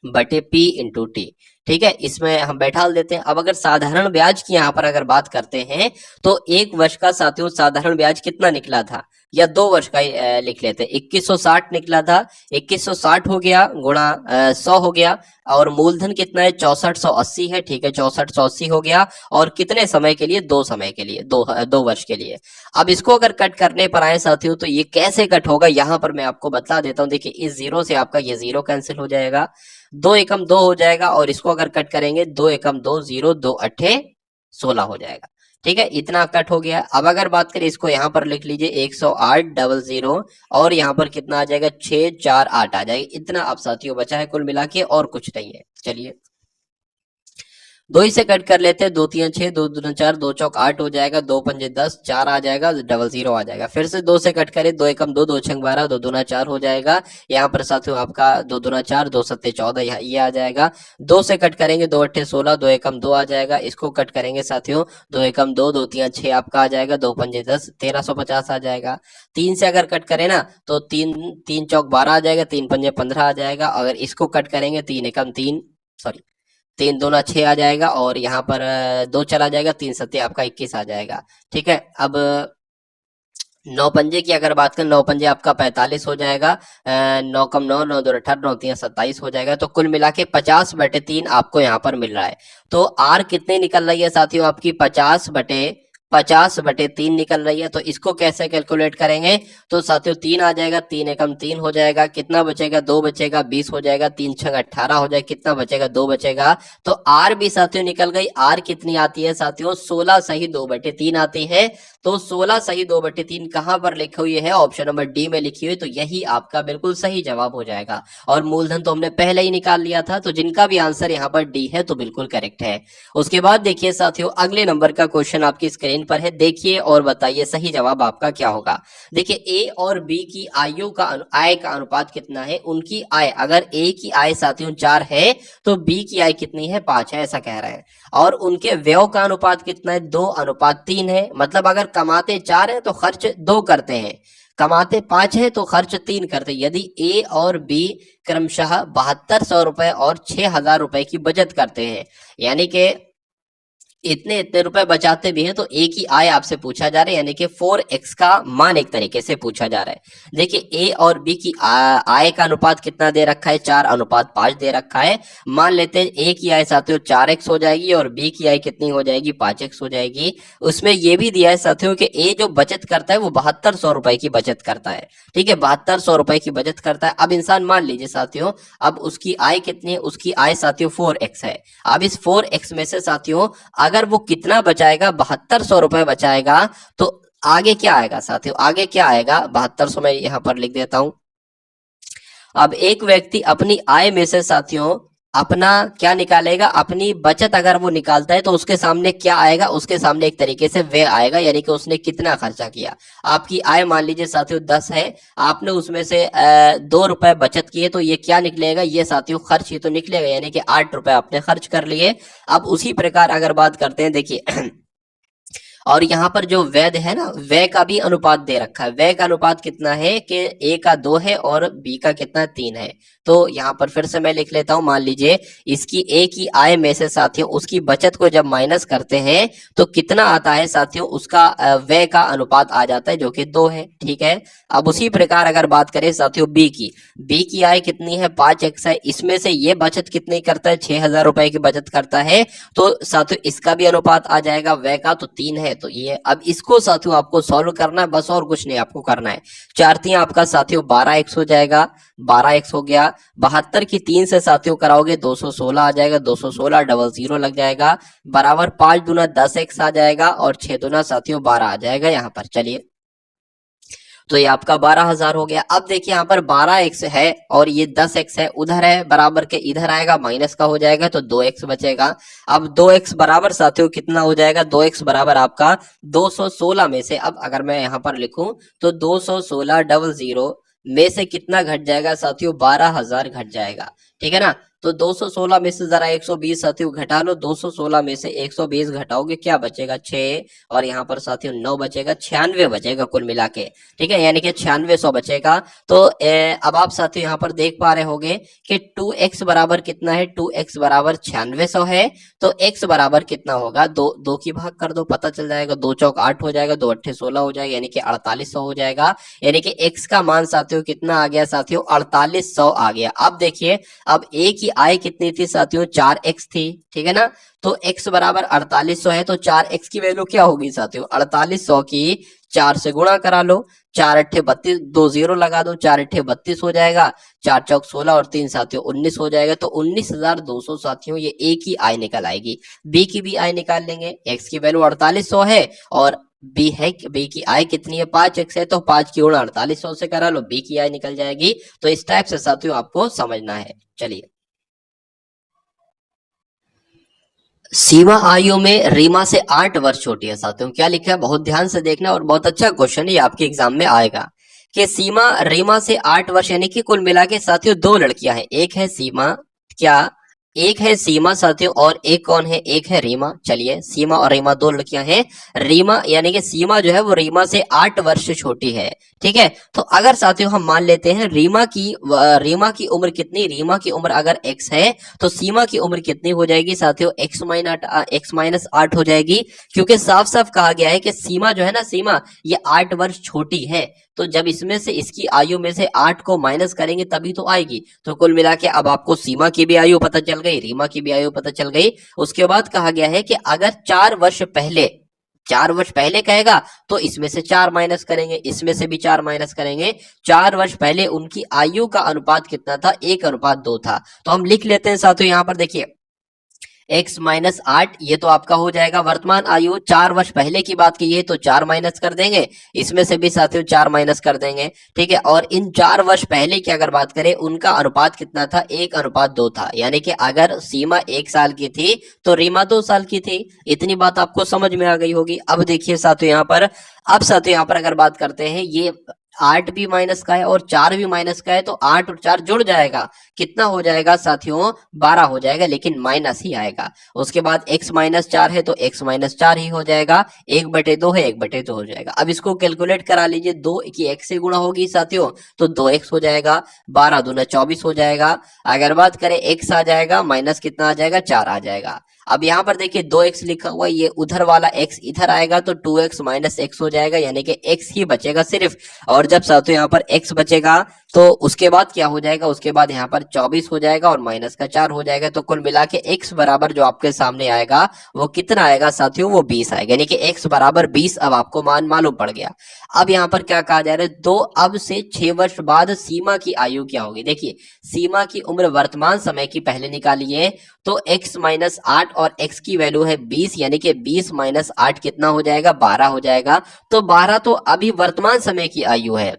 बटे P इंटू टी। ठीक है, इसमें हम बैठा देते हैं। अब अगर साधारण ब्याज की यहाँ पर अगर बात करते हैं तो 1 वर्ष का साथियों साधारण ब्याज कितना निकला था, या 2 वर्ष का लिख लेते हैं। 2160 निकला था, 2160 हो गया गुणा 100 हो गया, और मूलधन कितना है? 6480 है। ठीक है, 6480 हो गया। और कितने समय के लिए? 2 समय के लिए, 2 वर्ष के लिए। अब इसको अगर कट करने पर आए साथियों तो ये कैसे कट होगा, यहाँ पर मैं आपको बता देता हूँ। देखिए, इस 0 से आपका ये 0 कैंसिल हो जाएगा, 2 एकम 2 हो जाएगा, और इसको अगर कट करेंगे 2 एकम 2 0, 2 अट्ठे 16 हो जाएगा। ठीक है, इतना कट हो गया। अब अगर बात करें इसको यहाँ पर लिख लीजिए 10800, और यहाँ पर कितना आ जाएगा? 648 आ जाएगा। इतना अब साथियों बचा है कुल मिला के, और कुछ नहीं है। चलिए, 2 ही से कट कर लेते हैं। 2 3 6, 2 2 4, 2 चौक 8 हो जाएगा, 2 पंजे 10, 4 आ जाएगा, 00 आ जाएगा। फिर से 2 से कट करें, 2 एकम 2, 2 छंग 12, 2 दूना 4 हो जाएगा। यहाँ पर साथियों आपका 2 दूना 4, 2 सत्ते 14, ये आ जाएगा। 2 से कट करेंगे, 2 अट्ठे 16, 2 एकम 2 आ जाएगा। इसको कट करेंगे साथियों, 2 एकम 2, 2 3 6 आपका आ जाएगा, 2 पंजे 10, 1350 आ जाएगा। 3 से अगर कट करें ना तो 3 चौक 12 आ जाएगा, 3 पंजे 15 आ जाएगा। अगर इसको कट करेंगे 3 एकम 3, सॉरी 3 दूना 6 आ जाएगा, और यहाँ पर 2 चला जाएगा, 3 सत्ते आपका 21 आ जाएगा। ठीक है, अब 9 पंजे की अगर बात करें, 9 पंजे आपका 45 हो जाएगा, 9 कम 9, 9 2 18, 9 3 27 हो जाएगा। तो कुल मिला के 50 बटे 3 आपको यहाँ पर मिल रहा है। तो आर कितने निकल रही है साथियों? आपकी 50 बटे 3 निकल रही है। तो इसको कैसे कैलकुलेट करेंगे? तो साथियों 3 आ जाएगा, 3 एकम 3 हो जाएगा, कितना बचेगा? 2 बचेगा, 20 हो जाएगा, 3 छंग 18 हो जाएगा, कितना बचेगा? 2 बचेगा। तो आर भी साथियों निकल गई। आर कितनी आती है साथियों? 16 सही 2 बटे 3 आती है। तो 16 सही 2 बटे 3 कहां पर लिखी हुई है? ऑप्शन नंबर डी में लिखी हुई। तो यही आपका बिल्कुल सही जवाब हो जाएगा। और मूलधन तो हमने पहले ही निकाल लिया था, तो जिनका भी आंसर यहाँ पर डी है तो बिल्कुल करेक्ट है। उसके बाद देखिए साथियों, अगले नंबर का क्वेश्चन आपकी स्क्रीन पर है, देखिए और बताइए सही जवाब आपका क्या होगा। देखिए, ए और बी की आय का अनुपात कितना है? उनकी आय, अगर ए की आय साथियों 4 है तो बी की आय कितनी है? 5 है, ऐसा कह रहे हैं। और उनके व्यय का अनुपात कितना है? 2:3 है। मतलब अगर कमाते 4 है तो खर्च 2 करते हैं, कमाते 5 है तो खर्च 3 करते हैं। यदि ए और बी क्रमशः 7200 रुपए और 6000 रुपए की बचत करते हैं, यानी कि इतने इतने रुपए बचाते भी हैं, तो एक ही आय आपसे पूछा जा रहा है, यानी कि 4x का मान एक तरीके से पूछा जा रहा है। देखिए ए और बी की आय का अनुपात कितना दे रखा है, 4:5 दे रखा है। मान लेते हैं ए की आय साथियों 4x हो जाएगी और बी की आय कितनी हो जाएगी, 5x हो जाएगी। उसमें ये भी दिया है साथियों कि ए जो बचत करता है वो 7200 रुपए की बचत करता है, ठीक है, 7200 रुपए की बचत करता है। अब इंसान मान लीजिए साथियों, अब उसकी आय कितनी है, उसकी आय साथियों 4x है। अब इस 4x में से साथियों अगर वो कितना बचाएगा, 7200 रुपए बचाएगा, तो आगे क्या आएगा साथियों, आगे क्या आएगा, 7200 में यहां पर लिख देता हूं। अब एक व्यक्ति अपनी आय में से साथियों अपना क्या निकालेगा, अपनी बचत अगर वो निकालता है तो उसके सामने क्या आएगा, उसके सामने एक तरीके से व्यय आएगा, यानी कि उसने कितना खर्चा किया। आपकी आय मान लीजिए साथियों 10 है, आपने उसमें से 2 रुपए बचत किए, तो ये क्या निकलेगा, ये साथियों खर्च ही तो निकलेगा, यानी कि 8 रुपए आपने खर्च कर लिए। अब उसी प्रकार अगर बात करते हैं, देखिए और यहाँ पर जो व्यय है ना, व्यय का भी अनुपात दे रखा है। व्यय का अनुपात कितना है कि ए का 2 है और बी का कितना 3 है। तो यहाँ पर फिर से मैं लिख लेता हूं, मान लीजिए इसकी ए की आय में से साथियों उसकी बचत को जब माइनस करते हैं तो कितना आता है साथियों, उसका व्यय का अनुपात आ जाता है जो कि 2 है, ठीक है। अब उसी प्रकार अगर बात करें साथियों बी की आय कितनी है, 5x है, इसमें से ये बचत कितनी करता है, 6000 रुपए की बचत करता है, तो साथियों इसका भी अनुपात आ जाएगा व्यय का, तो 3 है। तो ये अब इसको साथियों आपको सॉल्व करना है, बस और कुछ नहीं आपको करना है। 4 आपका साथियों 12x हो जाएगा, 12x हो गया। 72 की 3 से साथियों कराओगे 216 आ जाएगा, 216 डबल 0 लग जाएगा, बराबर 5 दूना 10x आ जाएगा और 6 दूना साथियों 12 आ जाएगा यहाँ पर। चलिए तो ये आपका 12,000 हो गया। अब देखिए यहाँ पर 12x है और ये 10x है, उधर है बराबर के, इधर आएगा माइनस का हो जाएगा, तो 2x बचेगा। अब 2x बराबर साथियों कितना हो जाएगा, 2x बराबर आपका 216 में से, अब अगर मैं यहाँ पर लिखूं तो 216 डबल 0 में से कितना घट जाएगा साथियों, 12,000 घट जाएगा, ठीक है ना। तो 216 में से जरा 120 साथियों घटा लो, 216 में से 120 घटाओगे क्या बचेगा, 6, और यहाँ पर साथियों 9 बचेगा, 96 बचेगा कुल मिला के, ठीक है, यानी कि 9600 बचेगा। तो अब आप साथियों यहाँ पर देख पा रहे होंगे कि 2x बराबर कितना है, 2x बराबर 9600 है। तो x बराबर कितना होगा, 2 की भाग कर दो, पता चल जाएगा, 2 चौक 8 हो जाएगा, 2 अट्ठे 16 हो जाएगा, यानी कि 4800 हो जाएगा। यानी कि x का मान साथियों कितना आ गया साथियों, 4800 आ गया। अब देखिए अब a की आय कितनी थी साथियों, 4x थी, ठीक है ना। तो x बराबर 4800 है, तो 4x की वैल्यू क्या होगी साथियों, 4800 की 4 से गुणा करा लो, 4 अट्ठे 32, 2 0 लगा दो, 4 अट्ठे 32 हो जाएगा, 4 चौक 16 और 3 साथियों 19 हो जाएगा। तो 19,200 साथियों ये ए की आय निकल आएगी। बी की भी आय निकाल लेंगे, एक्स की वैल्यू 4800 है और बी की आय कितनी है, 5x है, तो 5 की गुणा 4800 से करा लो, बी की आय निकल जाएगी। तो इस टाइप से साथियों आपको समझना है। चलिए सीमा आयु में रीमा से 8 वर्ष छोटी है साथियों, क्या लिखा है बहुत ध्यान से देखना, और बहुत अच्छा क्वेश्चन ये आपके एग्जाम में आएगा कि सीमा रीमा से 8 वर्ष, यानी कि कुल मिला के साथियों 2 लड़कियां हैं, एक है सीमा, क्या एक है सीमा साथियों और एक कौन है, एक है रीमा। चलिए सीमा और रीमा 2 लड़कियां हैं। रीमा यानी कि सीमा जो है वो रीमा से 8 वर्ष छोटी है, ठीक है। तो अगर साथियों हम मान लेते हैं रीमा की उम्र कितनी, रीमा की उम्र अगर x है तो सीमा की उम्र कितनी हो जाएगी साथियों, x माइनस 8 हो जाएगी, क्योंकि साफ साफ कहा गया है कि सीमा जो है ना, सीमा ये 8 वर्ष छोटी है। तो जब इसमें से इसकी आयु में से 8 को माइनस करेंगे तभी तो आएगी। तो कुल मिला के अब आपको सीमा की भी आयु पता चल गई, रीमा की भी आयु पता चल गई। उसके बाद कहा गया है कि अगर 4 वर्ष पहले कहेगा तो इसमें से 4 माइनस करेंगे, इसमें से भी 4 माइनस करेंगे। 4 वर्ष पहले उनकी आयु का अनुपात कितना था, 1:2 था। तो हम लिख लेते हैं साथियों, यहां पर देखिए x माइनस 8, ये तो आपका हो जाएगा वर्तमान आयु। 4 वर्ष पहले की बात की है तो 4 माइनस कर देंगे, इसमें से भी साथियों 4 माइनस कर देंगे, ठीक है। और इन 4 वर्ष पहले की अगर बात करें, उनका अनुपात कितना था, 1:2 था, यानी कि अगर सीमा 1 साल की थी तो रीमा 2 साल की थी। इतनी बात आपको समझ में आ गई होगी। अब देखिए साथियों यहाँ पर, अब साथियों यहाँ पर अगर बात करते हैं, ये 8 भी माइनस का है और 4 भी माइनस का है, तो 8 और 4 जुड़ जाएगा, कितना हो जाएगा साथियों, 12 हो जाएगा, लेकिन माइनस ही आएगा। उसके बाद x माइनस 4 है तो x माइनस 4 ही हो जाएगा, 1/2 है, 1/2 हो जाएगा। अब इसको कैलकुलेट करा लीजिए, 2 की x से गुणा होगी साथियों तो 2x हो जाएगा, 12 दूना 24 हो जाएगा। अगर बात करें x आ जाएगा, माइनस कितना आ जाएगा, 4 आ जाएगा। अब यहाँ पर देखिए 2x लिखा हुआ है, ये उधर वाला x इधर आएगा तो 2x माइनस x हो जाएगा, यानी कि x ही बचेगा सिर्फ। और जब साथियों यहाँ पर x बचेगा तो उसके बाद क्या हो जाएगा, उसके बाद यहाँ पर 24 हो जाएगा और माइनस का 4 हो जाएगा। तो कुल मिला के x बराबर जो आपके सामने आएगा वो कितना आएगा साथियों, वो 20 आएगा, यानी कि x बराबर 20 अब आपको मान मालूम पड़ गया। अब यहाँ पर क्या कहा जा रहा है, 2 अब से 6 वर्ष बाद सीमा की आयु क्या होगी। देखिए सीमा की उम्र वर्तमान समय की पहले निकालिए, तो x माइनस 8 और x की वैल्यू है 20, यानी कि 20 माइनस 8 कितना हो जाएगा, 12 हो जाएगा। तो 12 तो अभी वर्तमान समय की आयु है,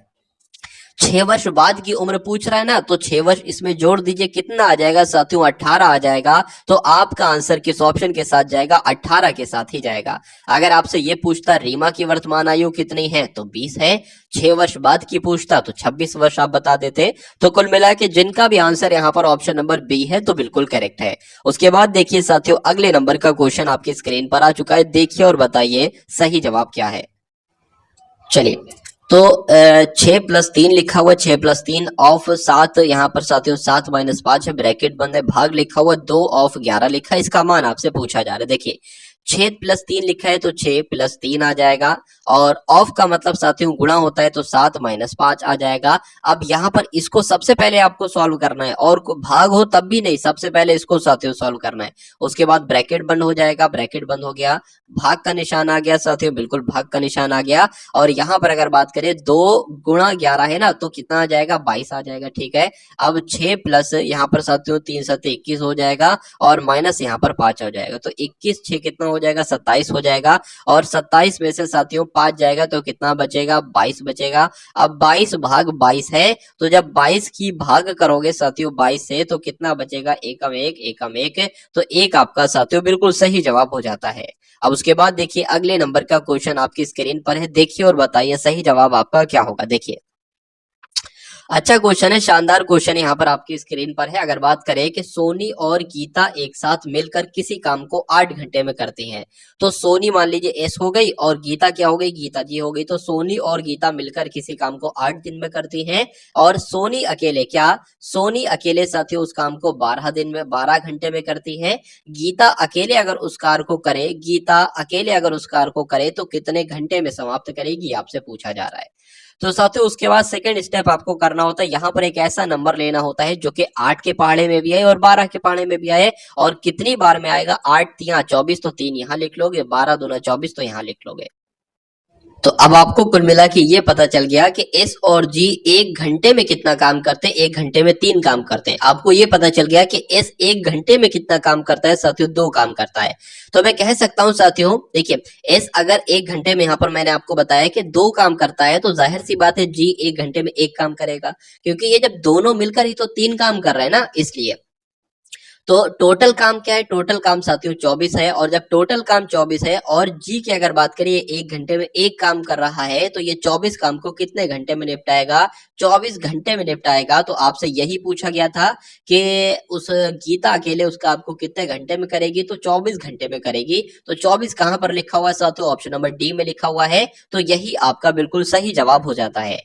6 वर्ष बाद की उम्र पूछ रहा है ना, तो 6 वर्ष इसमें जोड़ दीजिए, कितना आ जाएगा साथियों, 18 आ जाएगा। तो आपका आंसर किस ऑप्शन के साथ जाएगा, 18 के साथ ही जाएगा। अगर आपसे ये पूछता रीमा की वर्तमान आयु कितनी है, तो 20 है। 6 वर्ष बाद की पूछता तो 26 वर्ष आप बता देते। तो कुल मिला के जिनका भी आंसर यहाँ पर ऑप्शन नंबर बी है तो बिल्कुल करेक्ट है। उसके बाद देखिए साथियों अगले नंबर का क्वेश्चन आपकी स्क्रीन पर आ चुका है, देखिए और बताइए सही जवाब क्या है। चलिए तो 6 + 3 लिखा हुआ है, 6 + 3 ऑफ 7, यहाँ पर साथियों 7 - 5 है, ब्रैकेट बंद है, भाग लिखा हुआ 2 ऑफ 11 लिखा है, इसका मान आपसे पूछा जा रहा है। देखिए 6 + 3 लिखा है तो 6 + 3 आ जाएगा, और ऑफ का मतलब साथियों गुणा होता है तो 7 - 5 आ जाएगा। अब यहाँ पर इसको सबसे पहले आपको सॉल्व करना है, और भाग हो तब भी नहीं, सबसे पहले इसको साथियों सॉल्व करना है। उसके बाद ब्रैकेट बंद हो जाएगा, ब्रैकेट बंद हो गया, भाग का निशान आ गया साथियों, बिल्कुल भाग का निशान आ गया। और यहाँ पर अगर बात करें 2 × 11 है ना, तो कितना आ जाएगा, 22 आ जाएगा, ठीक है। अब 6 प्लस यहाँ पर साथियों 3 × 7 = 21 हो जाएगा, और माइनस यहाँ पर 5 हो जाएगा, तो 21 6 कितना हो जाएगा, 27 हो जाएगा। और 27 में से साथियों 5 जाएगा तो कितना बचेगा, 22 बचेगा। अब 22 भाग 22 है, तो जब 22 की भाग करोगे साथियों 22 से तो कितना बचेगा, एकम 1 एकम 1, तो 1 आपका साथियों बिल्कुल सही जवाब हो जाता है। अब उसके बाद देखिए अगले नंबर का क्वेश्चन आपकी स्क्रीन पर है, देखिए और बताइए सही जवाब आपका क्या होगा। देखिए अच्छा क्वेश्चन है, शानदार क्वेश्चन यहाँ पर आपकी स्क्रीन पर है। अगर बात करें कि सोनी और गीता एक साथ मिलकर किसी काम को 8 घंटे में करती हैं, तो सोनी मान लीजिए एस हो गई और गीता क्या हो गई, गीता जी हो गई। तो सोनी और गीता मिलकर किसी काम को 8 दिन में करती हैं, और सोनी अकेले क्या, सोनी अकेले साथियों उस काम को 12 दिन में 12 घंटे में करती है। गीता अकेले अगर उस कार्य को करे, गीता अकेले अगर उस कार्य को करे तो कितने घंटे में समाप्त करेगी, आपसे पूछा जा रहा है। तो साथियों उसके बाद सेकंड स्टेप आपको करना होता है, यहाँ पर एक ऐसा नंबर लेना होता है जो कि 8 के पहाड़े में भी आए और 12 के पहाड़े में भी आए, और कितनी बार में आएगा, 8 × 3 = 24, तो 3 यहाँ लिख लोगे, 12 × 2 = 24, तो यहाँ लिख लोगे। तो अब आपको कुल मिला के ये पता चल गया कि एस और जी 1 घंटे में कितना काम करते हैं, 1 घंटे में 3 काम करते हैं। आपको ये पता चल गया कि एस 1 घंटे में कितना काम करता है साथियों, 2 काम करता है। तो मैं कह सकता हूं साथियों, देखिए एस अगर 1 घंटे में, यहाँ पर मैंने आपको बताया कि 2 काम करता है, तो जाहिर सी बात है जी 1 घंटे में 1 काम करेगा, क्योंकि ये जब दोनों मिलकर ही तो 3 काम कर रहे हैं ना, इसलिए। तो टोटल काम क्या है, टोटल काम साथियों 24 है, और जब टोटल काम 24 है और जी की अगर बात करिए 1 घंटे में 1 काम कर रहा है, तो ये 24 काम को कितने घंटे में निपटाएगा, 24 घंटे में निपटाएगा। तो आपसे यही पूछा गया था कि उस गीता अकेले उस काम को कितने घंटे में करेगी, तो 24 घंटे में करेगी। तो 24 कहां पर लिखा हुआ है साथियों, ऑप्शन नंबर डी में लिखा हुआ है, तो यही आपका बिल्कुल सही जवाब हो जाता है।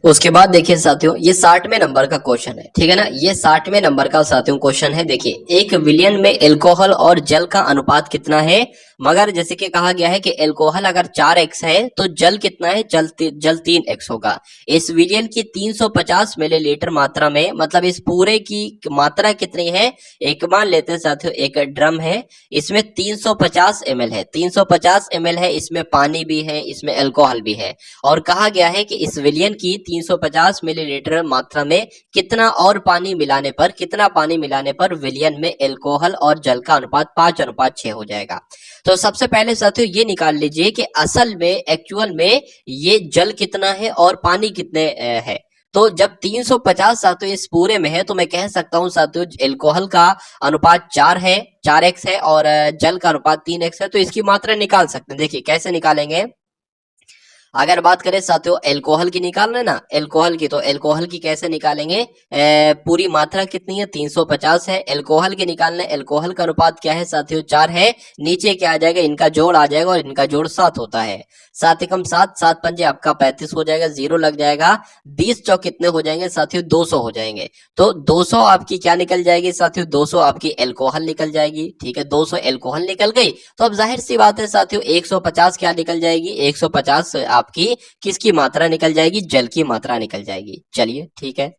उसके बाद देखिए साथियों ये 60वें नंबर का क्वेश्चन है, ठीक है ना, ये 60वें नंबर का साथियों क्वेश्चन है। देखिए 1 विलियन में एल्कोहल और जल का अनुपात कितना है, मगर जैसे कि कहा गया है कि एल्कोहल अगर 4x है तो जल कितना है, जल 3x होगा। इस विलियन की 350 मिलीलीटर मात्रा में, मतलब इस पूरे की मात्रा कितनी है, एक मान लेते हैं साथियों एक ड्रम है, इसमें 350 ml है, 350 ml है, इसमें पानी भी है, इसमें एल्कोहल भी है, और कहा गया है कि इस विलियन की 350 मिलीलीटर मात्रा में कितना और पानी मिलाने पर, कितना पानी मिलाने पर विलियन में एल्कोहल और जल का अनुपात 5:6 हो जाएगा। तो सबसे पहले साथियों ये निकाल लीजिए कि असल में एक्चुअल में ये जल कितना है और पानी कितने है। तो जब 350 साथियों इस पूरे में है, तो मैं कह सकता हूं साथियों एल्कोहल का अनुपात 4 है, 4x है, और जल का अनुपात 3x है, तो इसकी मात्रा निकाल सकते हैं। देखिए कैसे निकालेंगे, अगर बात करें साथियों एल्कोहल की निकालना है ना, एल्कोहल की, तो एल्कोहल की कैसे निकालेंगे, पूरी मात्रा कितनी है 350 है, एल्कोहल की निकालना है, एल्कोहल का अनुपात क्या है साथियों 4 है, नीचे क्या आ जाएगा इनका जोड़ आ जाएगा और इनका जोड़ 7 होता है, 7 एकम 7, 7 पंजे आपका 35 हो जाएगा, 0 लग जाएगा, 20 चौक कितने हो जाएंगे साथियों 200 हो जाएंगे, तो 200 आपकी क्या निकल जाएगी साथियों, 200 आपकी एल्कोहल निकल जाएगी, ठीक है 200 एल्कोहल निकल गई, तो अब जाहिर सी बात है साथियों 150 क्या निकल जाएगी, 150 आपकी किसकी मात्रा निकल जाएगी, जल की मात्रा निकल जाएगी। चलिए ठीक है,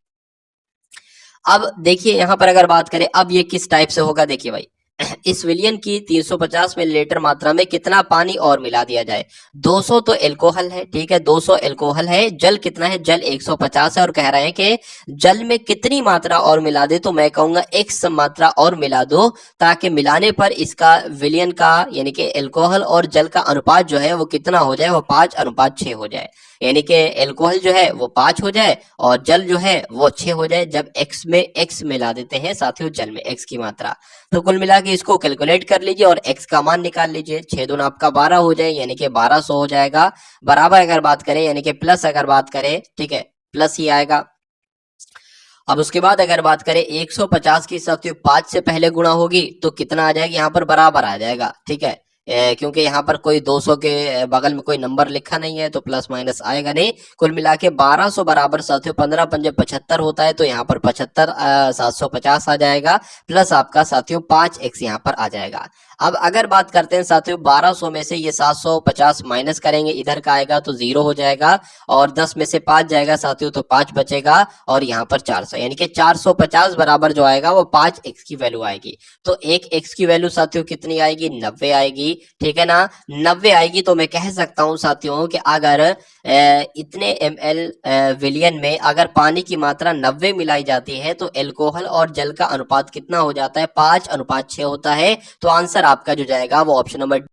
अब देखिए यहां पर अगर बात करें अब ये किस टाइप से होगा, देखिए भाई इस विलियन की 350 मिलीलीटर मात्रा में कितना पानी और मिला दिया जाए, 200 तो एल्कोहल है, ठीक है 200 एल्कोहल है, जल कितना है, जल 150 है, और कह रहे हैं कि जल में कितनी मात्रा और मिला दे, तो मैं कहूंगा x मात्रा और मिला दो, ताकि मिलाने पर इसका विलियन का यानी कि एल्कोहल और जल का अनुपात जो है वो कितना हो जाए, वो 5:6 हो जाए, यानी कि एल्कोहल जो है वो 5 हो जाए और जल जो है वो 6 हो जाए, जब x में x मिला देते हैं साथियों, जल में x की मात्रा, तो कुल मिला के इसको कैलकुलेट कर लीजिए और x का मान निकाल लीजिए, 6 दूना आपका 12 हो जाए, यानी कि 1200 हो जाएगा, बराबर अगर बात करें यानी कि प्लस अगर बात करें, ठीक है प्लस ही आएगा। अब उसके बाद अगर बात करें 150 की साथियों 5 से पहले गुणा होगी तो कितना आ जाएगा, यहाँ पर बराबर आ जाएगा, ठीक है क्योंकि यहाँ पर कोई 200 के बगल में कोई नंबर लिखा नहीं है तो प्लस माइनस आएगा नहीं, कुल मिला के 1200 बराबर साथियों 15 पंजे 75 होता है, तो यहाँ पर 75 750 आ जाएगा, प्लस आपका साथियों 5x यहाँ पर आ जाएगा। अब अगर बात करते हैं साथियों 1200 में से ये 750 माइनस करेंगे, इधर का आएगा तो 0 हो जाएगा, और 10 में से 5 जाएगा साथियों तो 5 बचेगा, और यहाँ पर 400 यानी कि 450 बराबर जो आएगा वो 5x की वैल्यू आएगी, तो एक x की वैल्यू साथियों कितनी आएगी, 90 आएगी, ठीक है ना 90 आएगी। तो मैं कह सकता हूं साथियों कि अगर इतने ml विलियन में अगर पानी की मात्रा 90 मिलाई जाती है तो एल्कोहल और जल का अनुपात कितना हो जाता है, 5:6 होता है, तो आंसर आपका जो जाएगा वो ऑप्शन नंबर